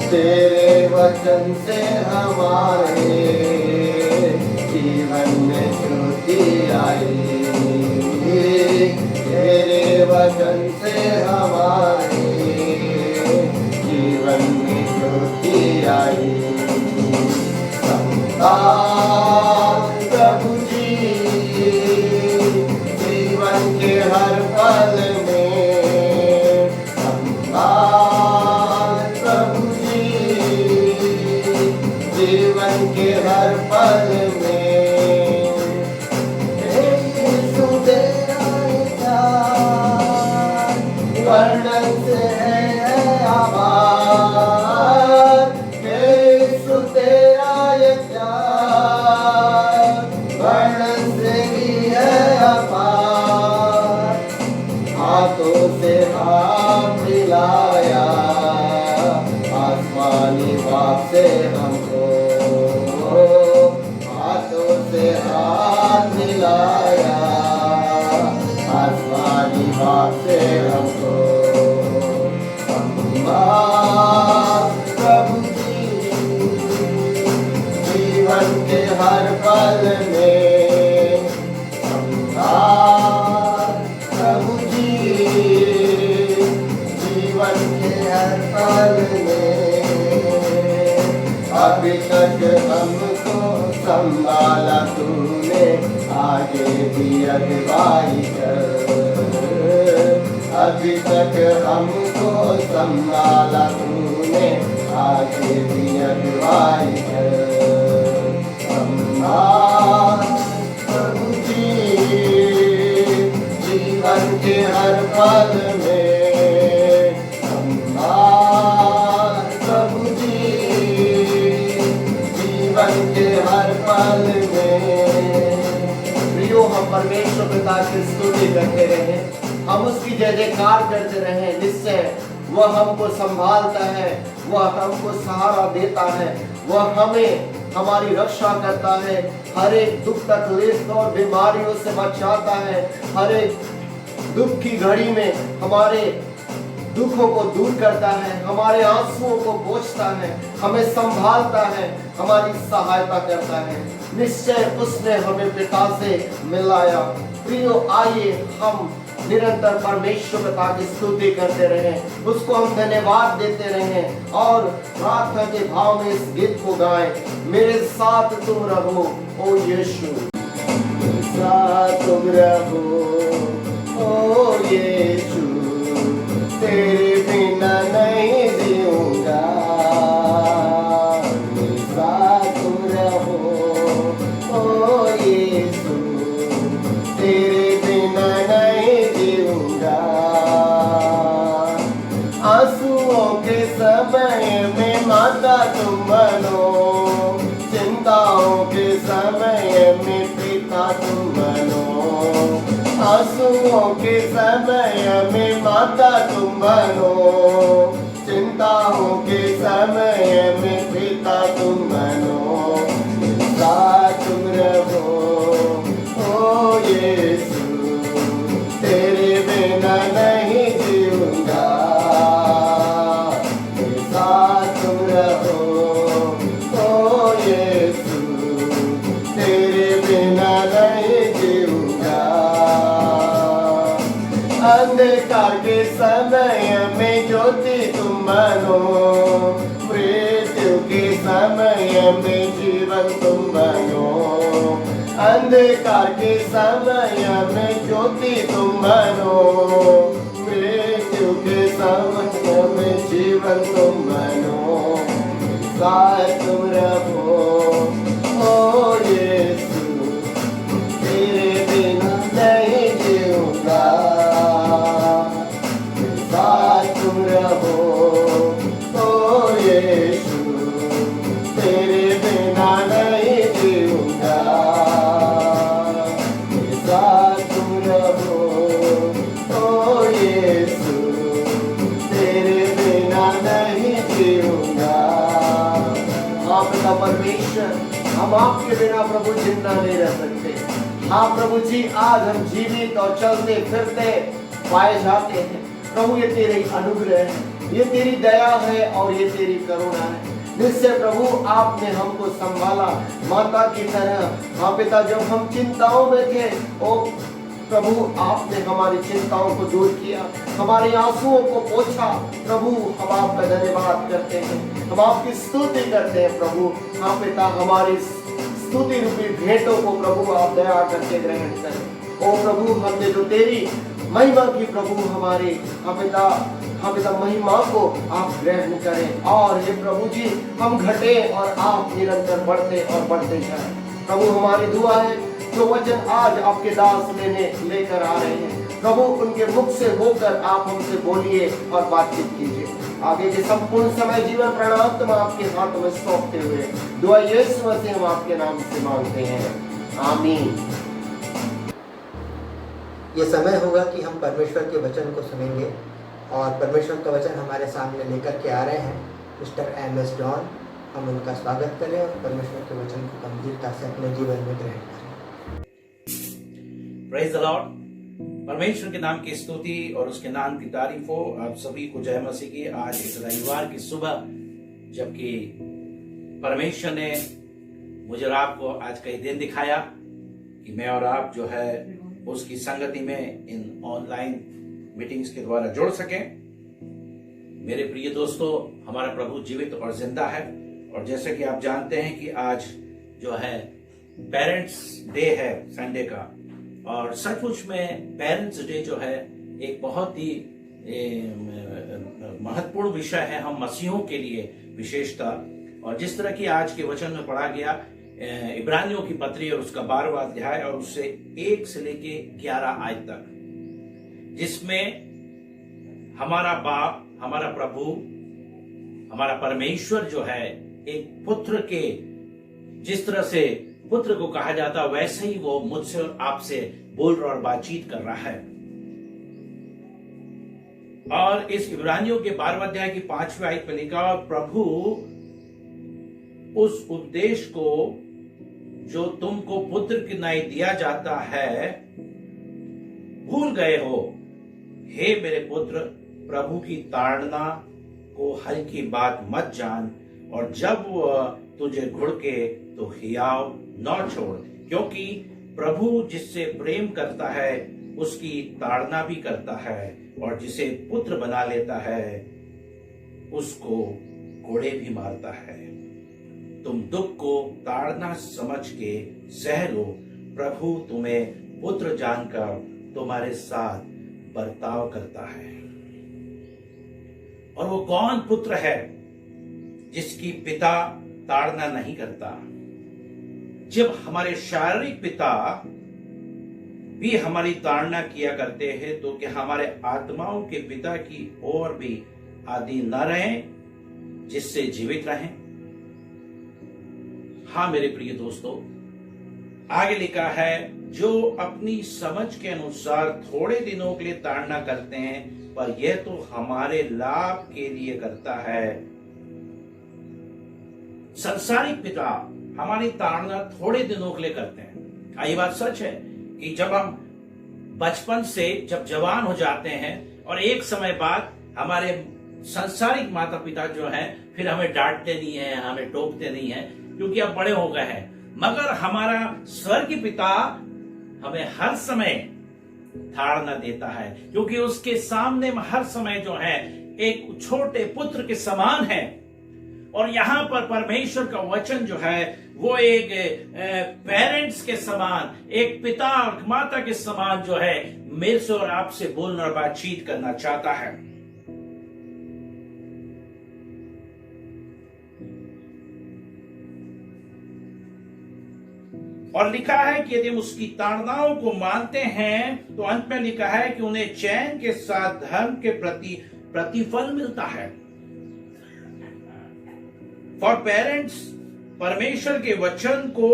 तेरे वचन से हमारे जीवन में ज्योति आई। तेरे वचन से हमारे जीवन में ज्योति आई। संभाल प्रभु जी जीवन के हर पल में। संभाल प्रभु जी जीवन के हर पल में। वर्णन से है आभार, यीशु तेरा ये प्यार वर्णन से भी है आभार। आसमानी बाप से हमको हाथों से हाथ मिलाया, आसमानी बाप से हमको प्रभु जी जीवन के हर पल में प्रभु जी जीवन के हर पल में अभी तक हमको संभाला तूने, आगे भी अगुवाई कर, अभी तक हमको संभाला तूने, आगे भी अगुवाई कर। प्रभु जी जीवन के हर पल में प्रभु जी जीवन के हर पल में। प्रियो, हम परमेश्वर पिता की स्तुति करते रहे, हम उसकी जय जयकार करते रहे, जिससे वह हमको संभालता है, वह हमको सहारा देता है, वह हमें हमारी रक्षा करता है, हर एक दुख तकलीफ और बीमारियों से बचाता है, हर एक दुख की घड़ी में हमारे दुखों को दूर करता है, हमारे आंसुओं को पोंछता है, हमें संभालता है, हमारी सहायता करता है। निश्चय उसने हमें पिता से मिलाया। प्रियो, आइए हम निरंतर परमेश्वर पिता की स्तुति करते रहें, उसको हम धन्यवाद देते रहें और प्रार्थना के भाव में इस गीत को गाएं। मेरे साथ तुम रहो ओ यीशु, मेरे साथ तुम रहो ओ यीशु, तेरे बिना नहीं जीऊंगा, मेरे साथ तुम रहो ओ यीशु, तेरे बिना नहीं जीऊंगा। आंसुओं के समय में माता तुम बनो, चिंताओं के समय में पिता तुम बनो, आंसुओं के समय में माता तुम बनो, चिंताओं के समय में पिता तुम बनो, साथ तुम रहो ओ यीशु, तेरे बिना नहीं जीऊंगा, साथ तुम रहो ओ यीशु, तेरे बिना नहीं जीऊंगा। अंधकार के समय में ज्योति तुम बनो, मृत्यु के समय में जीवन तुम बनो, अंधकार के समय में ज्योति तुम बनो, मृत्यु के समय में जीवन तुम बनो, साथ तुम रहो ओ यीशु, तेरे बिना नहीं जीऊंगा, साथ तुम रहो ओ यीशु, तेरे बिना नहीं जीऊंगा, साथ तुम रहो ओ यीशु, तेरे बिना नहीं जीऊंगा। हाँ पिता परमेश्वर, हम आपके बिना प्रभु जिंदा नहीं रह सकते। हाँ प्रभु जी, आज हम जीवित और चलते फिरते पाए जाते हैं। प्रभु, ये तेरी अनुग्रह है, ये तेरी दया है और ये तेरी करुणा है। निश्चय प्रभु, आपने हमको संभाला माता की तरह। हाँ पिता, जब हम चिंताओं में थे, ओ प्रभु, आपने हमारी चिंताओं को दूर किया, हमारे आंसुओं को पोंछा। प्रभु, हम आपका धन्यवाद करते हैं, हम आपकी स्तुति करते हैं प्रभु। हाँ पिता, हमारी स्तुति रूपी भेंटों को प्रभु आप दया करके ग्रहण करें। ओ प्रभु, हमने जो तेरी महिमा की प्रभु हमारे हाँ पिता महिमा को आप ग्रहण करें। और हे प्रभु जी, हम घटे और आप निरंतर बढ़ते और बढ़ते जाएं। प्रभु, हमारी दुआ है जो वचन आज आपके दास लेकर आ रहे हैं, प्रभु उनके मुख से होकर आप हमसे बोलिए और बातचीत कीजिए। आगे के संपूर्ण समय जीवन प्रणाम आपके हाथ में सौंपते हुए दुआ यीशु मसीह हम आपके नाम से मांगते हैं, आमीन। ये समय होगा कि हम परमेश्वर के वचन को सुनेंगे और परमेश्वर का वचन हमारे सामने लेकर के आ रहे हैं। मिस्टर MS जॉन, हम उनका स्वागत करें और परमेश्वर के वचन को गंभीरता से अपने जीवन में ग्रहण करें। Praise the Lord. परमेश्वर के नाम की स्तुति और उसके नाम की तारीफ हो। आप सभी को जय मसीह की। आज इस रविवार की सुबह, जबकि परमेश्वर ने मुझे और आपको आज का दिन दिखाया कि मैं और आप जो है उसकी संगति में इन ऑनलाइन मीटिंग्स के द्वारा जुड़ सकें। मेरे प्रिय दोस्तों, हमारा प्रभु जीवित और जिंदा है। और जैसे कि आप जानते हैं कि आज जो है पेरेंट्स डे है संडे का, और सचमुच में पेरेंट्स डे जो है एक बहुत ही महत्वपूर्ण विषय है हम मसीहों के लिए विशेषता। और जिस तरह की आज के वचन में पढ़ा गया इब्रानियों की पत्री और उसका 12वां अध्याय और उससे 1 से लेके 11 आयत तक, जिसमें हमारा बाप, हमारा प्रभु, हमारा परमेश्वर जो है एक पुत्र के, जिस तरह से पुत्र को कहा जाता वैसे ही वो मुझसे और आपसे बोल रहा और बातचीत कर रहा है। और इस इब्रानियों के 12वें अध्याय की 5वें आयत में लिखा, और प्रभु उस उपदेश को जो तुमको पुत्र की नाई दिया जाता है भूल गए हो। हे मेरे पुत्र, प्रभु की ताड़ना को हल्की बात मत जान, और जब वह तुझे घुड़के तो हियाव न छोड़, क्योंकि प्रभु जिससे प्रेम करता है उसकी ताड़ना भी करता है, और जिसे पुत्र बना लेता है उसको कोड़े भी मारता है। तुम दुख को ताड़ना समझ के सह लो, प्रभु तुम्हें पुत्र जानकर तुम्हारे साथ बर्ताव करता है। और वो कौन पुत्र है जिसकी पिता ताड़ना नहीं करता? जब हमारे शारीरिक पिता भी हमारी ताड़ना किया करते हैं, तो क्या हमारे आत्माओं के पिता की ओर भी आदि न रहें, जिससे जीवित रहें? हाँ मेरे प्रिय दोस्तों, आगे लिखा है, जो अपनी समझ के अनुसार थोड़े दिनों के लिए ताड़ना करते हैं, पर यह तो हमारे लाभ के लिए करता है। संसारिक पिता हमारी ताड़ना थोड़े दिनों के लिए करते हैं। ये बात सच है कि जब हम बचपन से जब जवान हो जाते हैं और एक समय बाद हमारे संसारिक माता पिता जो हैं फिर हमें डांटते नहीं है, हमें टोकते नहीं है, क्योंकि अब बड़े हो गए हैं। मगर हमारा स्वर्गीय पिता हमें हर समय ताड़ना देता है, क्योंकि उसके सामने में हर समय जो है एक छोटे पुत्र के समान है। और यहाँ पर परमेश्वर का वचन जो है वो एक पेरेंट्स के समान, एक पिता और माता के समान जो है मेरे से और आपसे बोलना और बातचीत करना चाहता है। और लिखा है कि यदि हम उसकी ताड़नाओं को मानते हैं तो अंत में लिखा है कि उन्हें चैन के साथ धर्म के प्रति प्रतिफल मिलता है। फॉर पेरेंट्स, परमेश्वर के वचन को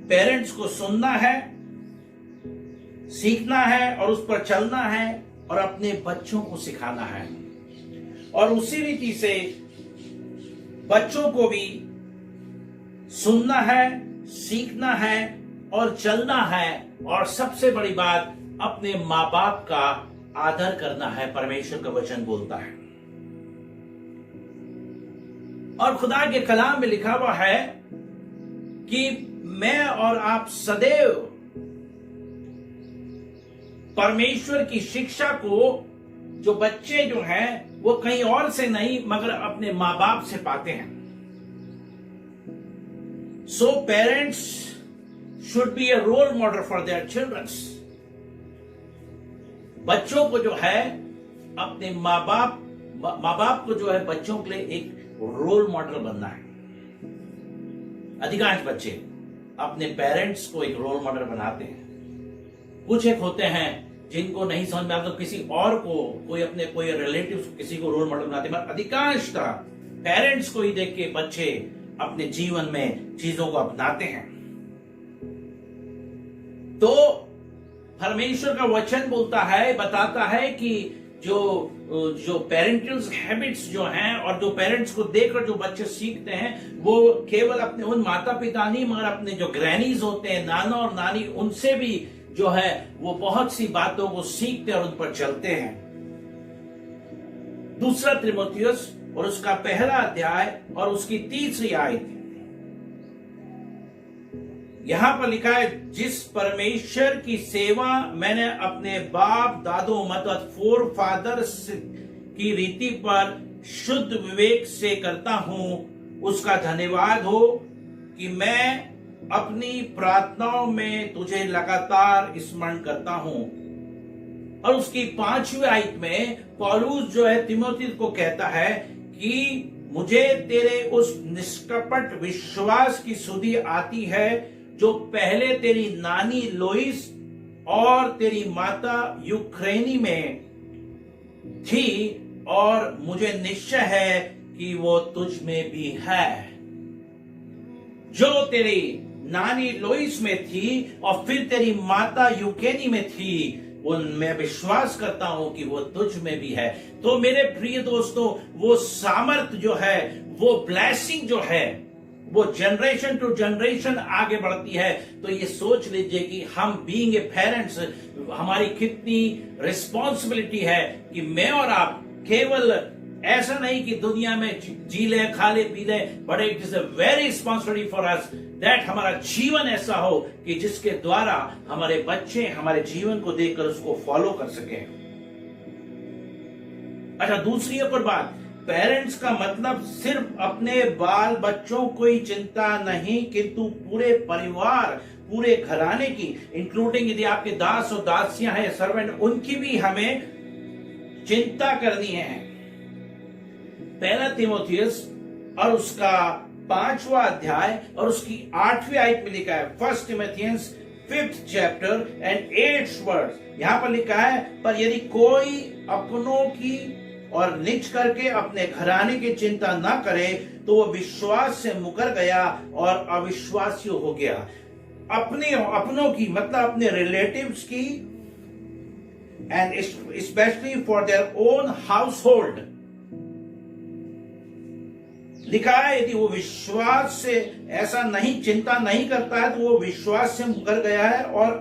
पेरेंट्स को सुनना है, सीखना है और उस पर चलना है और अपने बच्चों को सिखाना है। और उसी रीति से बच्चों को भी सुनना है, सीखना है और चलना है। और सबसे बड़ी बात, अपने माँ बाप का आदर करना है। परमेश्वर का वचन बोलता है और खुदा के कलाम में लिखा हुआ है कि मैं और आप सदैव परमेश्वर की शिक्षा को, जो बच्चे जो हैं वो कहीं और से नहीं मगर अपने माँ बाप से पाते हैं। So parents should be a role model for their childrens. बच्चों को जो है अपने माँ बाप को जो है बच्चों के लिए एक रोल मॉडल बनना है। अधिकांश बच्चे अपने पेरेंट्स को एक रोल मॉडल बनाते हैं। कुछ एक होते हैं जिनको नहीं समझ में आता तो किसी और को, कोई रिलेटिव किसी को रोल मॉडल बनाते हैं, मगर अधिकांशतः पेरेंट्स को ही देख के बच्चे अपने जीवन में चीजों को अपनाते हैं। तो परमेश्वर का वचन बोलता है, बताता है कि जो पेरेंटल हैबिट्स जो हैं और जो पेरेंट्स को देखकर जो बच्चे सीखते हैं, वो केवल अपने उन माता पिता नहीं मगर अपने जो ग्रैनीज होते हैं, नाना और नानी, उनसे भी जो है वो बहुत सी बातों को सीखते और उन पर चलते हैं। दूसरा तीमुथियुस और उसका पहला अध्याय और उसकी 3री आयत, यहां पर लिखा है, जिस परमेश्वर की सेवा मैंने अपने बाप दादों मतलब फोर फादर्स की रीति पर शुद्ध विवेक से करता हूं, उसका धन्यवाद हो कि मैं अपनी प्रार्थनाओं में तुझे लगातार स्मरण करता हूं। और उसकी 5वीं आयत में पौलुस जो है तीमुथियुस को कहता है कि मुझे तेरे उस निष्कपट विश्वास की सुधि आती है जो पहले तेरी नानी लोइस और तेरी माता यूक्रेनी में थी, और मुझे निश्चय है कि वो तुझ में भी है। जो तेरी नानी लोइस में थी और फिर तेरी माता यूक्रेनी में थी, वो मैं विश्वास करता हूं कि वो तुझ में भी है। तो मेरे प्रिय दोस्तों, वो सामर्थ्य जो है, वो ब्लेसिंग जो है, वो जनरेशन टू जनरेशन आगे बढ़ती है। तो ये सोच लीजिए कि हम बीइंग ए पेरेंट्स, हमारी कितनी रिस्पॉन्सिबिलिटी है कि मैं और आप केवल ऐसा नहीं कि दुनिया में जी ले, खा ले, पी ले, but it is a very responsibility for us that हमारा जीवन ऐसा हो कि जिसके द्वारा हमारे बच्चे हमारे जीवन को देखकर उसको फॉलो कर सके। अच्छा, दूसरी एक और बात, पेरेंट्स का मतलब सिर्फ अपने बाल बच्चों को ही चिंता नहीं, किंतु पूरे परिवार, पूरे घराने की, इंक्लूडिंग यदि आपके दास और दासियां हैं, सर्वेंट, उनकी भी हमें चिंता करनी है। पहला तीमुथियुस और उसका 5वां अध्याय और उसकी 8वीं आयत में लिखा है, 1 Timothy 5th chapter and 8th verse, यहां पर लिखा है, पर यदि कोई अपनों की और निज करके अपने घराने की चिंता न करे तो वो विश्वास से मुकर गया और अविश्वासी हो गया। अपनों की मतलब अपने रिलेटिव्स की, and specially for their own house hold. लिखा है यदि वो विश्वास से ऐसा नहीं, चिंता नहीं करता है, तो वो विश्वास से मुकर गया है और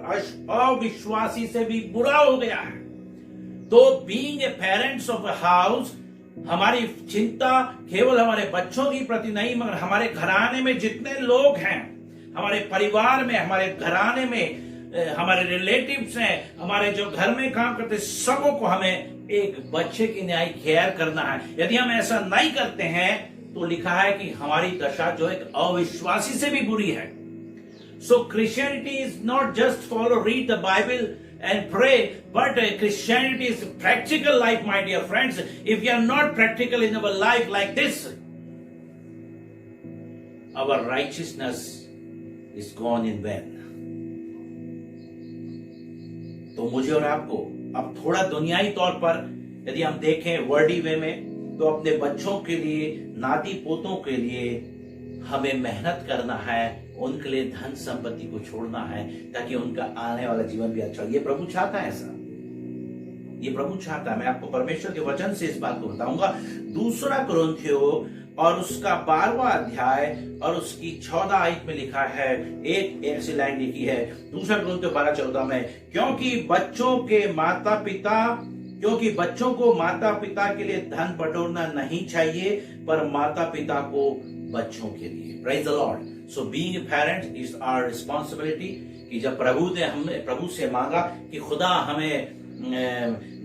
अविश्वासी से भी बुरा हो गया है। तो being a parents of a house, हमारी चिंता केवल हमारे बच्चों की प्रति नहीं मगर हमारे घराने में जितने लोग हैं, हमारे परिवार में, हमारे घराने में, हमारे रिलेटिव्स हैं, हमारे जो घर में काम करते, सबों को हमें एक बच्चे की न्याय केयर करना है। यदि हम ऐसा नहीं करते हैं तो लिखा है कि हमारी दशा जो एक अविश्वासी से भी बुरी है। So Christianity is not just follow read the Bible and pray, but Christianity is a practical life, my dear friends. If we are not practical in our life like this, our righteousness is gone in vain. तो मुझे और आपको अब थोड़ा दुनियाई तौर पर यदि हम देखें वर्ल्डी वे में, तो अपने बच्चों के लिए, नाती पोतों के लिए हमें मेहनत करना है, उनके लिए धन संपत्ति को छोड़ना है ताकि उनका आने वाला जीवन भी अच्छा हो। ये प्रभु चाहता है, ऐसा ये प्रभु चाहता है। मैं आपको परमेश्वर के वचन से इस बात को बताऊंगा। 2 कुरिन्थियों और उसका 12वां अध्याय और उसकी 14 आयत में लिखा है, एक ऐसी लाइन लिखी है 2 कुरिन्थियों 12-14 में, क्योंकि बच्चों को माता पिता के लिए धन बटोरना नहीं चाहिए, पर माता पिता को बच्चों के लिए। Praise the Lord. So being a parent is our responsibility. कि जब हमने प्रभु से मांगा कि खुदा हमें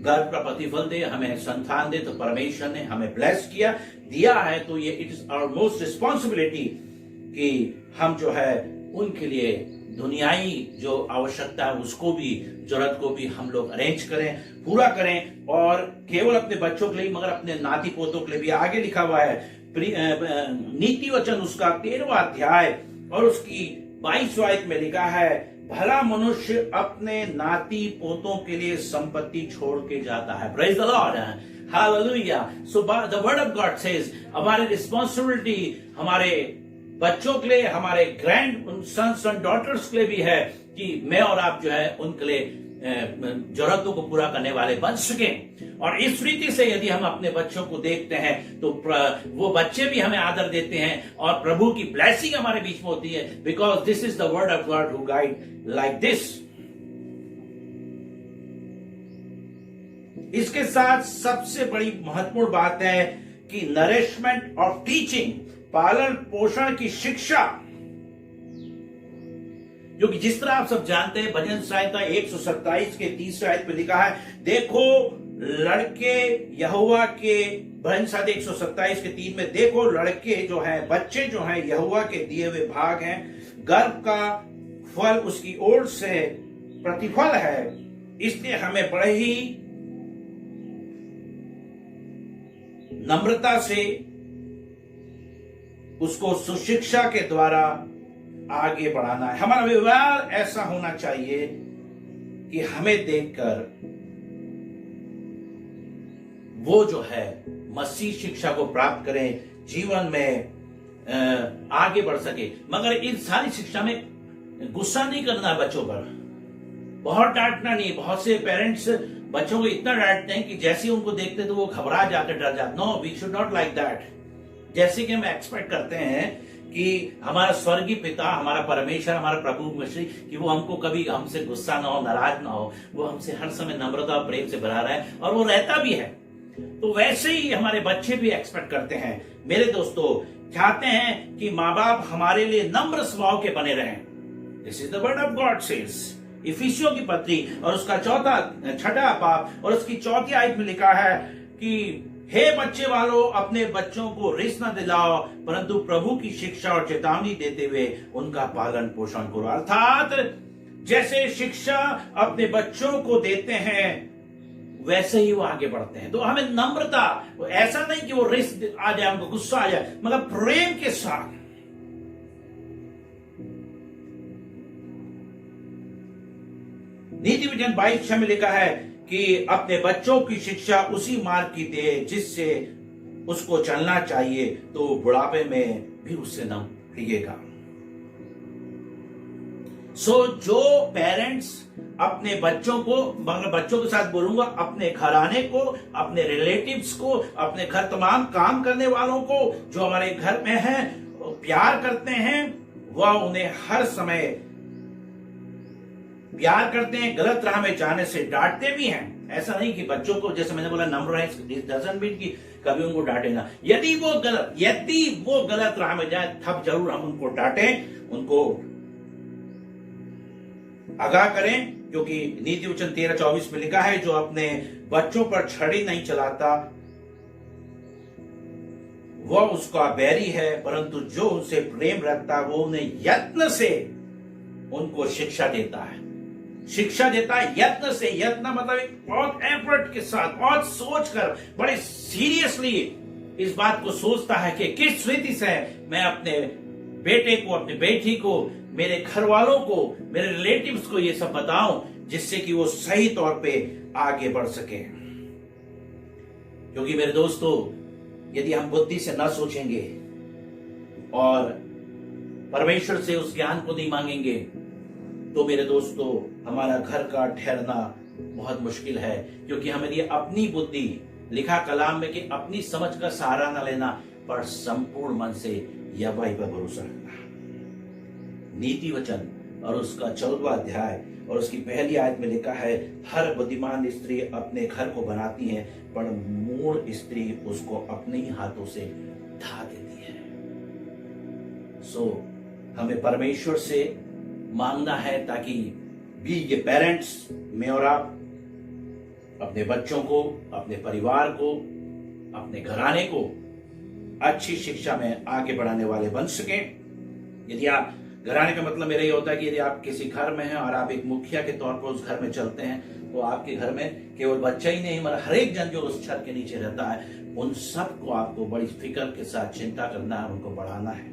गर्भ का प्रतिफल दे, हमें संतान दे, तो परमेश्वर ने हमें ब्लेस दिया है। तो ये it is our most responsibility कि हम जो है उनके लिए दुनियाई जो आवश्यकता है उसको भी, जरूरत को भी हम लोग अरेंज करें, पूरा करें, और केवल अपने बच्चों के लिए मगर अपने नाती पोतों के लिए भी। आगे लिखा हुआ है नीति वचन उसका 13वां अध्याय और उसकी 22वां आयत में लिखा है, भला मनुष्य अपने नाती पोतों के लिए संपत्ति छोड़ के जाता है। Praise the Lord, hallelujah. So the word of God says हमारी रिस्पॉन्सिबिलिटी हमारे बच्चों के लिए, हमारे ग्रैंड सन्स एंड डॉटर्स के लिए भी है कि मैं और आप जो है उनके लिए जरूरतों को पूरा करने वाले बन सके। और इस रीति से यदि हम अपने बच्चों को देखते हैं तो वो बच्चे भी हमें आदर देते हैं और प्रभु की ब्लेसिंग हमारे बीच में होती है, because this is the word of God who guide like this. इसके साथ सबसे बड़ी महत्वपूर्ण बात है कि नरिशमेंट ऑफ टीचिंग, पालन पोषण की शिक्षा, क्योंकि जिस तरह आप सब जानते हैं भजन संहिता 127 के 30 आयत में लिखा है, देखो लड़के यहोवा के, भजन संहिता 127 के 3 में, देखो लड़के जो हैं, बच्चे जो हैं यहोवा के दिए हुए भाग हैं, गर्भ का फल उसकी ओर से प्रतिफल है, इसलिए हमें बड़े ही नम्रता से उसको सुशिक्षा के द्वारा आगे बढ़ाना है। हमारा व्यवहार ऐसा होना चाहिए कि हमें देखकर वो जो है मसीह शिक्षा को प्राप्त करें, जीवन में आगे बढ़ सके। मगर इन सारी शिक्षा में गुस्सा नहीं करना बच्चों पर, बहुत डांटना नहीं। बहुत से पेरेंट्स बच्चों को इतना डांटते हैं कि जैसे ही उनको देखते तो वो घबरा जाते, डर जाते। No, we should not like that. जैसे कि हम एक्सपेक्ट करते हैं कि हमारा स्वर्गीय पिता, हमारा परमेश्वर, हमारा प्रभु मसीह, कि वो हमको कभी हमसे गुस्सा ना हो, नाराज ना हो, वो हमसे हर समय नम्रता और प्रेम से भरा रहा है और वो रहता भी है। तो वैसे ही हमारे बच्चे भी एक्सपेक्ट करते हैं। मेरे दोस्तों, चाहते हैं कि माँ बाप हमारे लिए नम्र स्वभाव के बने रहें। This is the word of God says. इफिसियों की पत्री और उसका 6 पाप और उसकी 4 आयत में लिखा है कि हे बच्चे वालों, अपने बच्चों को रिस न दिलाओ, परंतु प्रभु की शिक्षा और चेतावनी देते हुए उनका पालन पोषण करो। अर्थात जैसे शिक्षा अपने बच्चों को देते हैं वैसे ही वो आगे बढ़ते हैं। तो हमें नम्रता, ऐसा नहीं कि वो रिस आ जाए, उनको गुस्सा आ जाए, मगर प्रेम के साथ। नीति वचन 22 में लिखा है कि अपने बच्चों की शिक्षा उसी मार्ग की दे जिससे उसको चलना चाहिए, तो बुढ़ापे में भी उससे न भीगेगा। जो पेरेंट्स अपने बच्चों को, मगर बच्चों के साथ बोलूंगा, अपने घराने को, अपने रिलेटिव्स को, अपने घर तमाम काम करने वालों को जो हमारे घर में हैं, प्यार करते हैं, वह उन्हें हर समय प्यार करते हैं, गलत राह में जाने से डांटते भी हैं। ऐसा नहीं कि बच्चों को, जैसे मैंने बोला, नम्र है, डजंट मीन कि कभी उनको डांटे ना। यदि वो गलत राह में जाए तब जरूर हम उनको डांटें, उनको आगाह करें, क्योंकि नीति वचन 13:24 में लिखा है, जो अपने बच्चों पर छड़ी नहीं चलाता वह उसका बैरी है, परंतु जो उनसे प्रेम रखता है वो उन्हें यत्न से उनको शिक्षा देता है। यत्न से, यत्न मतलब एक बहुत एफर्ट के साथ, बहुत सोचकर, बड़े सीरियसली इस बात को सोचता है कि किस रीति से मैं अपने बेटे को, अपनी बेटी को, मेरे घर वालों को, मेरे रिलेटिव्स को ये सब बताऊं, जिससे कि वो सही तौर पे आगे बढ़ सके। क्योंकि मेरे दोस्तों, यदि हम बुद्धि से न सोचेंगे और परमेश्वर से उस ज्ञान को नहीं मांगेंगे, तो मेरे दोस्तों हमारा घर का ठहरना बहुत मुश्किल है। क्योंकि हमें ये अपनी बुद्धि, लिखा कलाम में कि अपनी समझ का सहारा न लेना, पर संपूर्ण मन से यहोवा पर भरोसा रखना। नीति वचन और उसका 14वां अध्याय और उसकी पहली आयत में लिखा है, हर बुद्धिमान स्त्री अपने घर को बनाती है, पर मूढ़ स्त्री उसको अपने ही हाथों से ढा देती है। हमें परमेश्वर से मांगना है ताकि भी ये पेरेंट्स, मैं और आप, अपने बच्चों को, अपने परिवार को, अपने घराने को अच्छी शिक्षा में आगे बढ़ाने वाले बन सकें। यदि आप, घराने का मतलब मेरा ये होता है कि यदि आप किसी घर में हैं और आप एक मुखिया के तौर पर उस घर में चलते हैं, तो आपके घर में केवल बच्चा ही नहीं, मगर हर एक जन जो उस छत के नीचे रहता है, उन सबको आपको बड़ी फिक्र के साथ चिंता करना है, उनको बढ़ाना है।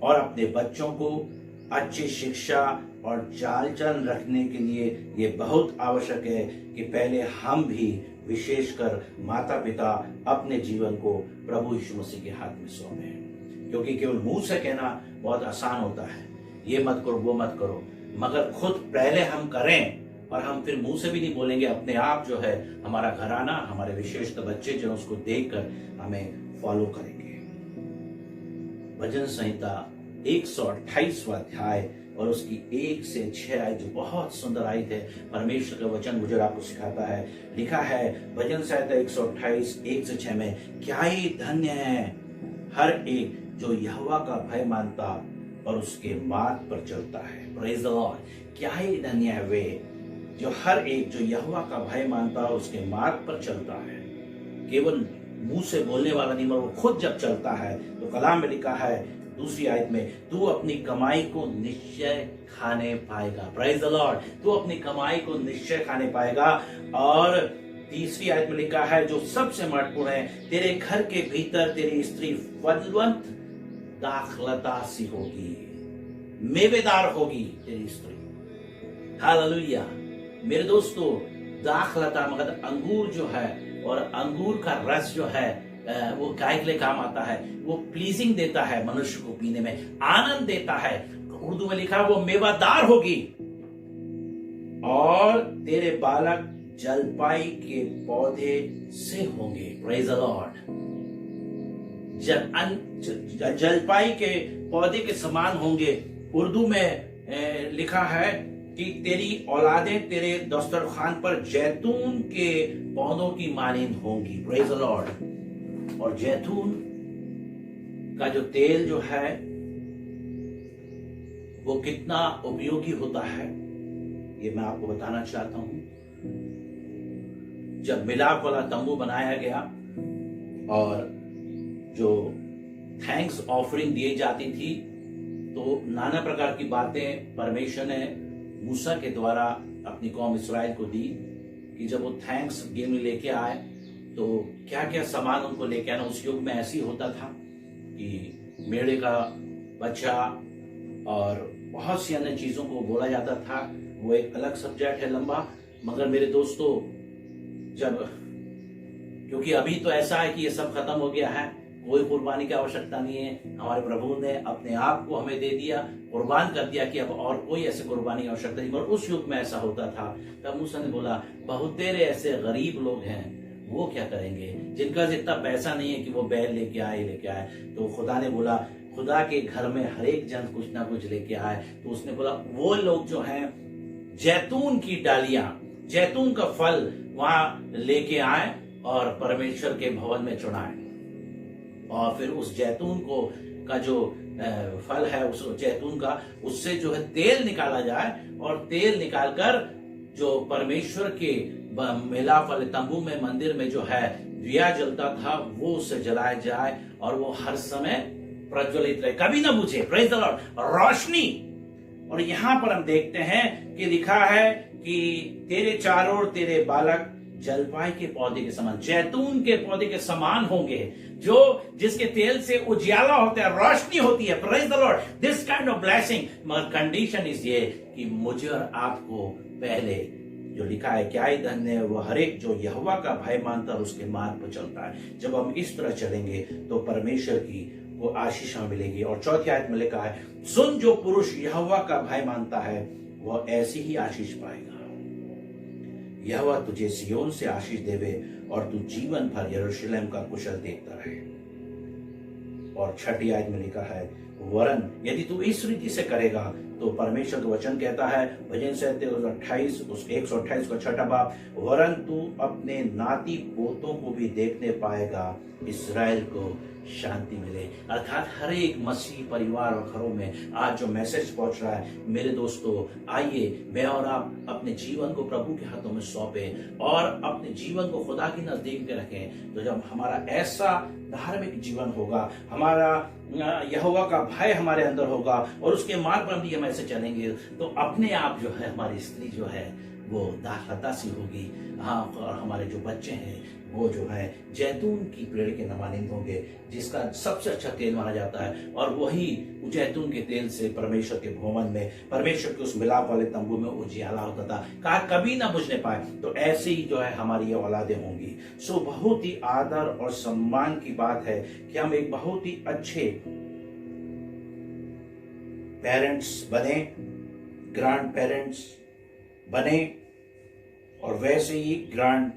और अपने बच्चों को अच्छी शिक्षा और चाल चलन रखने के लिए ये बहुत आवश्यक है कि पहले हम भी, विशेषकर माता पिता, अपने जीवन को प्रभु यीशु मसीह के हाथ में सौंपें। क्योंकि केवल मुंह से कहना बहुत आसान होता है, ये मत करो, वो मत करो, मगर खुद पहले हम करें और हम फिर मुंह से भी नहीं बोलेंगे, अपने आप जो है हमारा घराना, हमारे विशेषतः बच्चे जो उसको देखकर हमें फॉलो करेंगे। भजन संहिता 128वां अध्याय और उसकी 1 से 6 आयत जो बहुत सुंदर आयत है, परमेश्वर का वचन मुझे आपको सिखाता है। लिखा है भजन संहिता 128 1 से 6 में, क्या ही धन्य है हर एक जो यहोवा का भय मानता और उसके मार्ग पर चलता है। Praise the Lord. क्या ही धन्य है वे जो हर एक जो यहोवा का भय मानता और उसके मार्ग पर चलता है। केवल मुंह से बोलने वाला नहीं, मगर वो खुद जब चलता है तो कलाम में लिखा है दूसरी आयत में, तू अपनी कमाई को निश्चय खाने पाएगा। Praise the Lord. तू अपनी कमाई को निश्चय खाने पाएगा। और तीसरी आयत में लिखा है जो सबसे महत्वपूर्ण है, तेरे घर के भीतर तेरी स्त्री फलवंत दाखलता सी होगी, मेवेदार होगी तेरी स्त्री। हालेलुया। मेरे दोस्तों, दाखलता मतलब अंगूर जो है, और अंगूर का रस जो है वो गाय के लिए काम आता है। वो प्लीजिंग देता है, मनुष्य को पीने में आनंद देता है। उर्दू में लिखा वो मेवादार होगी और तेरे बालक जलपाई के पौधे से होंगे। Praise the Lord. जलपाई के पौधे के समान होंगे। उर्दू में लिखा है कि तेरी औलादें तेरे दस्तरखान पर जैतून के पौधों की मानिंद होंगी। Praise the Lord. और जैतून का जो तेल जो है वो कितना उपयोगी होता है ये मैं आपको बताना चाहता हूं। जब मिलाप वाला तंबू बनाया गया और जो थैंक्स ऑफरिंग दी जाती थी, तो नाना प्रकार की बातें परमेश्वर ने मूसा के द्वारा अपनी कौम इस्राएल को दी कि जब वो थैंक्स गिविंग लेके आए तो क्या क्या सामान उनको लेके आना। उस युग में ऐसी होता था कि मेढ़े का बच्चा और बहुत सी अन्य चीजों को बोला जाता था। वो एक अलग सब्जेक्ट है लंबा। मगर मेरे दोस्तों, जब क्योंकि अभी तो ऐसा है कि ये सब खत्म हो गया है, कोई कुर्बानी की आवश्यकता नहीं है। हमारे प्रभु ने अपने आप को हमें दे दिया, कुर्बान कर दिया कि अब और कोई ऐसे कुर्बानी की आवश्यकता नहीं। मगर उस युग में ऐसा होता था। तब मूसा ने बोला बहुत तेरे ऐसे गरीब लोग हैं, वो क्या करेंगे जिनका इतना पैसा नहीं है कि वो बैल लेके आए। तो खुदा ने बोला खुदा के घर में हर एक जन कुछ ना कुछ लेके आए। तो उसने बोला वो लोग जो हैं जैतून की डालियां, जैतून का फल वहां लेके आए और परमेश्वर के भवन में चढ़ाए। और फिर उस जैतून को का जो फल है, उस जैतून का, उससे जो है तेल निकाला जाए और तेल निकालकर जो परमेश्वर के मिलाप वाले तंबू में मंदिर में जो है दिया जलता था वो उसे जलाया जाए और वो हर समय प्रज्वलित रहे, कभी ना बुझे। Praise the Lord. रोशनी। और यहां पर हम देखते हैं कि लिखा है कि तेरे चारों ओर तेरे बालक जलपाई के पौधे के समान, जैतून के पौधे के समान होंगे, जो जिसके तेल से उजियाला होता है, रोशनी होती है। Praise the Lord. This kind of blessing. मगर कंडीशन इज ये कि मुझे और आपको पहले जो लिखा है क्या ही धन्य है वो हर एक जो यहोवा का भय मानता और उसके मार्ग पर चलता है। जब हम इस तरह चलेंगे तो परमेश्वर की वो आशीष मिलेगी। और चौथी आयत में लिखा है सुन, जो पुरुष यहोवा का भय मानता है वह ऐसी ही आशीष पाएगा। यहोवा तुझे सियोन से आशीष देवे और तू जीवन भर यरूशलेम का कुशल देखता रहे। और छठी आयत में लिखा है वरन यदि तू इस रीति से करेगा तो परमेश्वर का वचन कहता है भजन संहिता 128 का छठा भाग, वरन तू अपने नाती पोतों को भी देखने पाएगा, इस्राएल को शांति मिले। अर्थात हर एक मसीह परिवार और घरों में आज जो मैसेज पहुंच रहा है, मेरे दोस्तों आइए मैं और आप अपने जीवन को प्रभु के हाथों में सौंपें और अपने जीवन को खुदा के नजदीक में रखें। तो जब हमारा ऐसा धार्मिक जीवन होगा, हमारा यहोवा का भय हमारे अंदर होगा और उसके मार्ग पर हम ऐसे चलेंगे, तो अपने आप जो है हमारी स्त्री जो है वो दाखलता सी होगी। हाँ, और हमारे जो बच्चे हैं वो जो है जैतून की पेड़ के नमानिंद होंगे, जिसका सबसे अच्छा तेल माना जाता है। और वही जैतून के तेल से परमेश्वर के भवन में, परमेश्वर के उस मिलाप वाले तंबू में उजियाला होता था, कहा कभी ना बुझने पाए। तो ऐसे ही जो है हमारी ये औलादें होंगी। सो बहुत ही आदर और सम्मान की बात है कि हम एक बहुत ही अच्छे पेरेंट्स बने, ग्रैंड पेरेंट्स बने, और वैसे ही ग्रैंड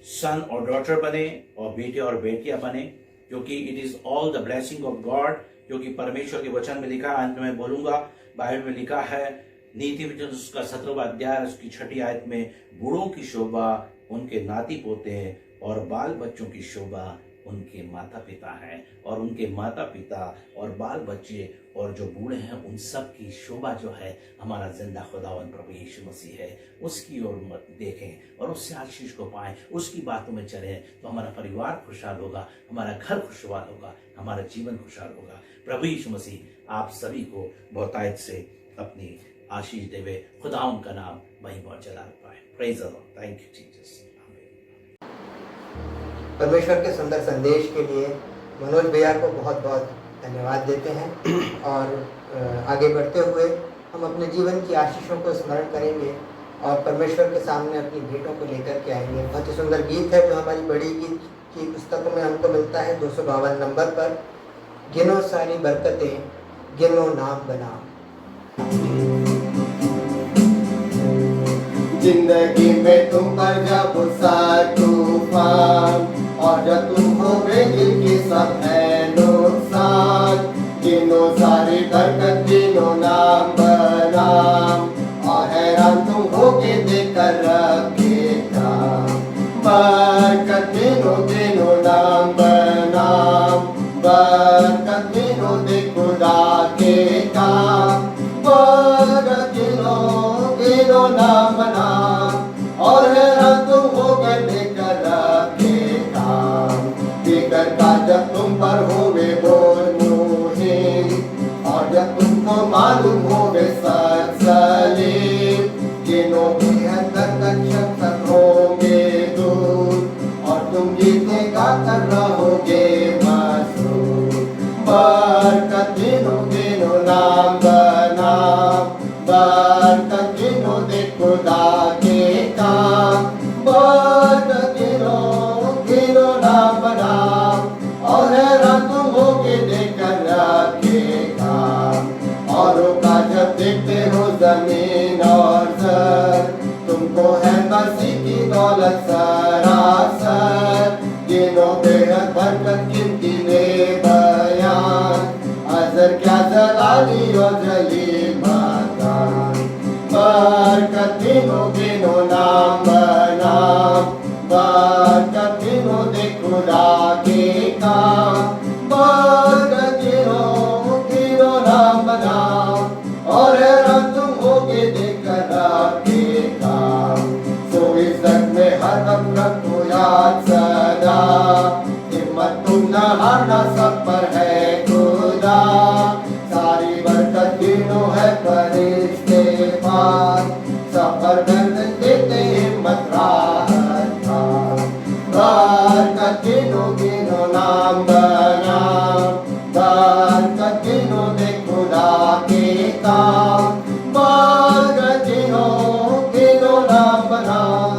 सन और डॉटर बने, और बेटे और बेटियां बने, क्योंकि it is all the blessing of God, क्योंकि परमेश्वर के वचन में लिखा है। अंत में बोलूंगा, बाइबल में लिखा है, नीति वचन उसका 17वां अध्याय उसकी 6ठी आयत में, बूढ़ों की शोभा उनके नाती पोते हैं और बाल बच्चों की शोभा उनके माता पिता है, और उनके माता पिता और बाल बच्चे और जो बूढ़े हैं उन सब की शोभा जो है हमारा जिंदा खुदावंद प्रभु यीशु मसीह है, उसकी ओर मत देखें और उससे आशीष को पाएं, उसकी बातों में चलें, तो हमारा परिवार खुशहाल होगा, हमारा घर खुशहाल होगा, हमारा जीवन खुशहाल होगा। प्रभु यीशु मसीह आप सभी को बहुतायत से अपनी आशीष देवे। खुदा उनका नाम महिमा और जलाल पाए। Praise the Lord. Thank you Jesus. परमेश्वर के सुंदर संदेश के लिए मनोज भैया को बहुत बहुत धन्यवाद देते हैं। और आगे बढ़ते हुए हम अपने जीवन की आशीषों को स्मरण करेंगे और परमेश्वर के सामने अपनी भेंटों को लेकर के आएंगे। बहुत ही सुंदर गीत है जो हमारी बड़ी गीत की पुस्तकों में हमको मिलता है 252 नंबर पर, गिनो सारी बरकतें गिनो नाम बना। जिंदगी में तुम पर जब तूफान और जब तुम हो गए दिल की सब है नुकसान, गिनो सारी बरकत गिनो नाम बनाम, और हैरान तुम हो के देखकर रब के काम। बरकत गिनो गिनो नाम बनाम, बरकत गिनो दे खुदा के काम। बरकत गिनो गिनो नाम बनाम, और हैरान तुम हो गए देखकर रब के काम। फिकर का जब तुम पर होवे बोल मुहिम, और जब तुमको मालूम होवे सच सलीम, गिनो बेहद तक होंगे दूर, और तुम गीते गाकर रहोगे मशहूर। बरकत गिनो गिनो नाम बनाम, बरकत गिनो दे खुदा के काम। बरकत गिनो गिनो नाम बनाम, और हैरान तुम होगे देखकर रब के काम। औरों का जब देखते हो जमीन और सर, तुमको है मसीह की दौलत सरासर। गिनो बेहद बरकत गिनती में बयान, अजर क्या जलाली और जली मकान। बरकत गिनो गिनो नाम बनाम, बरकत गिनो दे खुदा के काम। बरकत गिनो गिनो नाम बनाम, और हैरान तुम होगे देखकर रब के काम। सो इज्जत में हर वक्त रखो याद सदा, हिम्मत तुम न हारना, सब पर है खुदा। सारी बरकत गिनो है फरिश्ते पास, सफर दर्द देते हिम्मत राहत पास। बरकत गिनो गिनो नाम बनाम, बरकत गिनो दे खुदा के काम। बरकत गिनो गिनो नाम बनाम,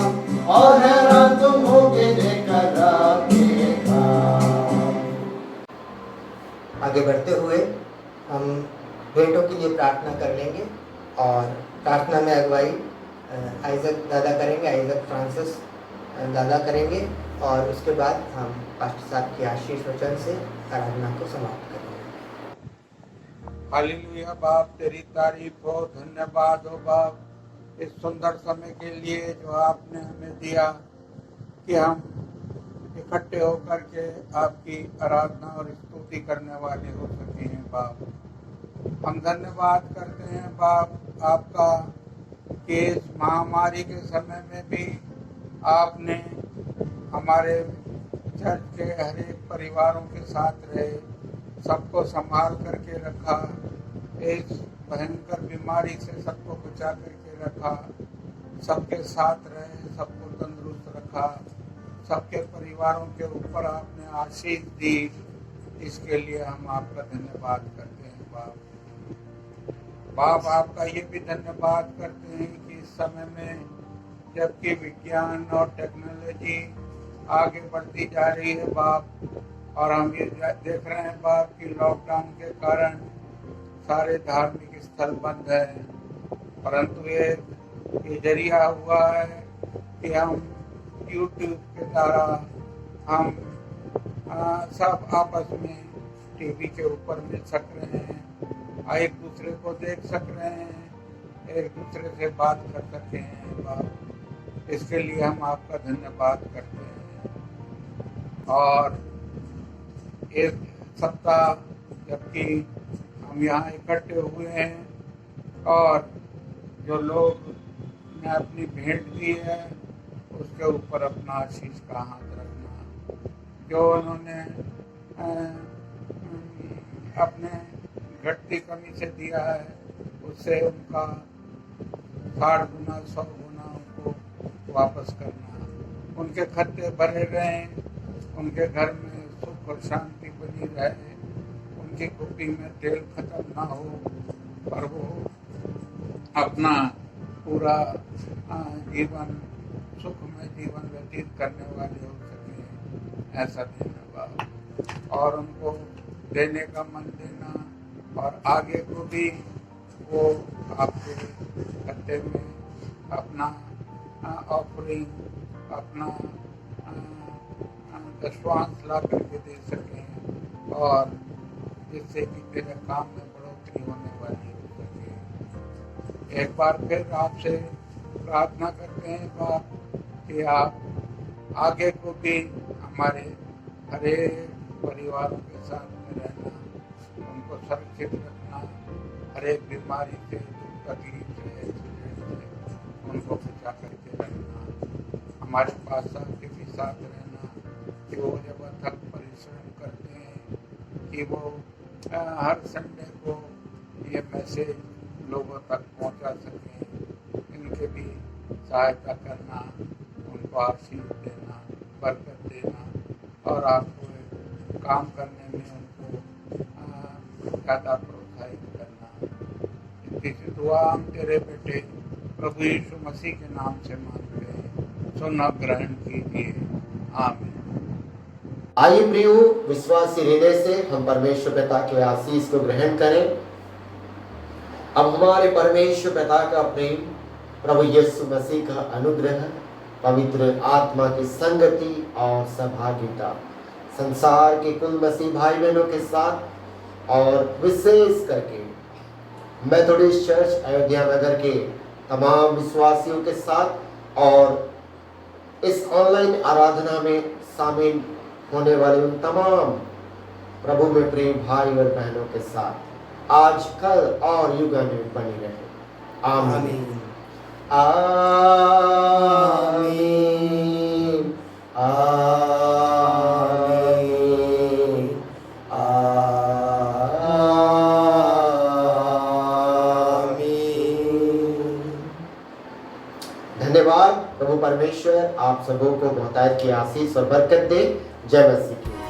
और हैरान तुम होगे देखकर रब के काम। आगे बढ़ते हुए हम भेंटों के लिए प्रार्थना कर लेंगे और प्रार्थना में अगुवाई आइजक दादा करेंगे, आइजक फ्रांसिस दादा करेंगे, और उसके बाद हम पास्टर साहब की आशीष वचन से आराधना को समाप्त करेंगे। हालेलुया बाप, तेरी तारीफ हो, धन्यवाद हो बाप, इस सुंदर समय के लिए जो आपने हमें दिया कि हम इकट्ठे होकर के आपकी आराधना और स्तुति करने वाले हो सके हैं बाप। हम धन्यवाद करते हैं बाप आपका कि इस महामारी के समय में भी आपने हमारे चर्च के हर एक परिवारों के साथ रहे, सबको संभाल करके रखा, इस भयंकर बीमारी से सबको बचा करके रखा, सबके साथ रहे, सबको तंदुरुस्त रखा, सबके परिवारों के ऊपर आपने आशीष दी। इसके लिए हम आपका धन्यवाद करते हैं बाप। बाप आपका ये भी धन्यवाद करते हैं कि इस समय में जबकि विज्ञान और टेक्नोलॉजी आगे बढ़ती जा रही है बाप, और हम ये देख रहे हैं बाप कि लॉकडाउन के कारण सारे धार्मिक स्थल बंद है, परंतु ये जरिया हुआ है कि हम YouTube के द्वारा हम सब आपस में टीवी के ऊपर मिल सक रहे हैं, एक दूसरे को देख सक रहे हैं, एक दूसरे से बात कर सकते हैं। बाप, इसके लिए हम आपका धन्यवाद करते हैं। और एक सप्ताह जबकि हम यहाँ इकट्ठे हुए हैं और जो लोग ने अपनी भेंट दी है उसके ऊपर अपना आशीष का हाथ रखना, जो उन्होंने अपने घटती कमी से दिया है उससे उनका 60 गुना 100 गुना उनको वापस करना, उनके खत्ते भरे रहें, उनके घर में सुख और शांति बनी रहे, उनकी कुप्पी में तेल खत्म ना हो, पर वो अपना पूरा जीवन सुखमय जीवन व्यतीत करने वाले हो सके, ऐसा देना बाप। और उनको देने का मन देना और आगे को भी वो आपके खत्ते में अपना ऑफरिंग, अपना दशवांश ला करके दे सकें और जिससे कि तेरे काम में बढ़ोतरी होने वाली हो सके। एक बार फिर आपसे प्रार्थना करते हैं बाप कि आप आगे को भी हमारे हरे परिवारों के साथ में रहना, उनको सुरक्षित रखना, हर एक बीमारी से, दुख तकलीफ से, एक्सीडेंट से उनको बचा करके रखना, हमारे पास सबके भी साथ रहना कि वो जब अथक परिश्रम करते हैं कि वो हर संडे को ये मैसेज लोगों तक पहुंचा सकें, इनके भी सहायता करना, उनको आशीष देना, बरकत देना और आपको काम करने में उनको ज़्यादा प्रोत्साहित करना। इतनी दुआ हम तेरे बेटे प्रभु यीशु मसीह के नाम से मांगते हैं, सुन ग्रहण कीजिए, आमीन। आइए प्रियो, विश्वासी हृदय से हम परमेश्वर पिता के आशीष को ग्रहण करें। अब हमारे परमेश्वर पिता का प्रेम, प्रभु यीशु मसीह का अनुग्रह, पवित्र आत्मा की संगति और सहभागिता संसार के कुल मसीह भाई बहनों के साथ और विशेष करके मेथोडिस्ट चर्च अयोध्या नगर के तमाम विश्वासियों के साथ और इस ऑनलाइन आराधना में शामिल होने वाले उन तमाम प्रभु में प्रिय भाई और बहनों के साथ आज, कल और युगानुयुग बनी रहे। आमीन। आमीन। धन्यवाद। प्रभु परमेश्वर आप सबों को बहुतायत की आशीष और बरकत दे। जय मसीह की।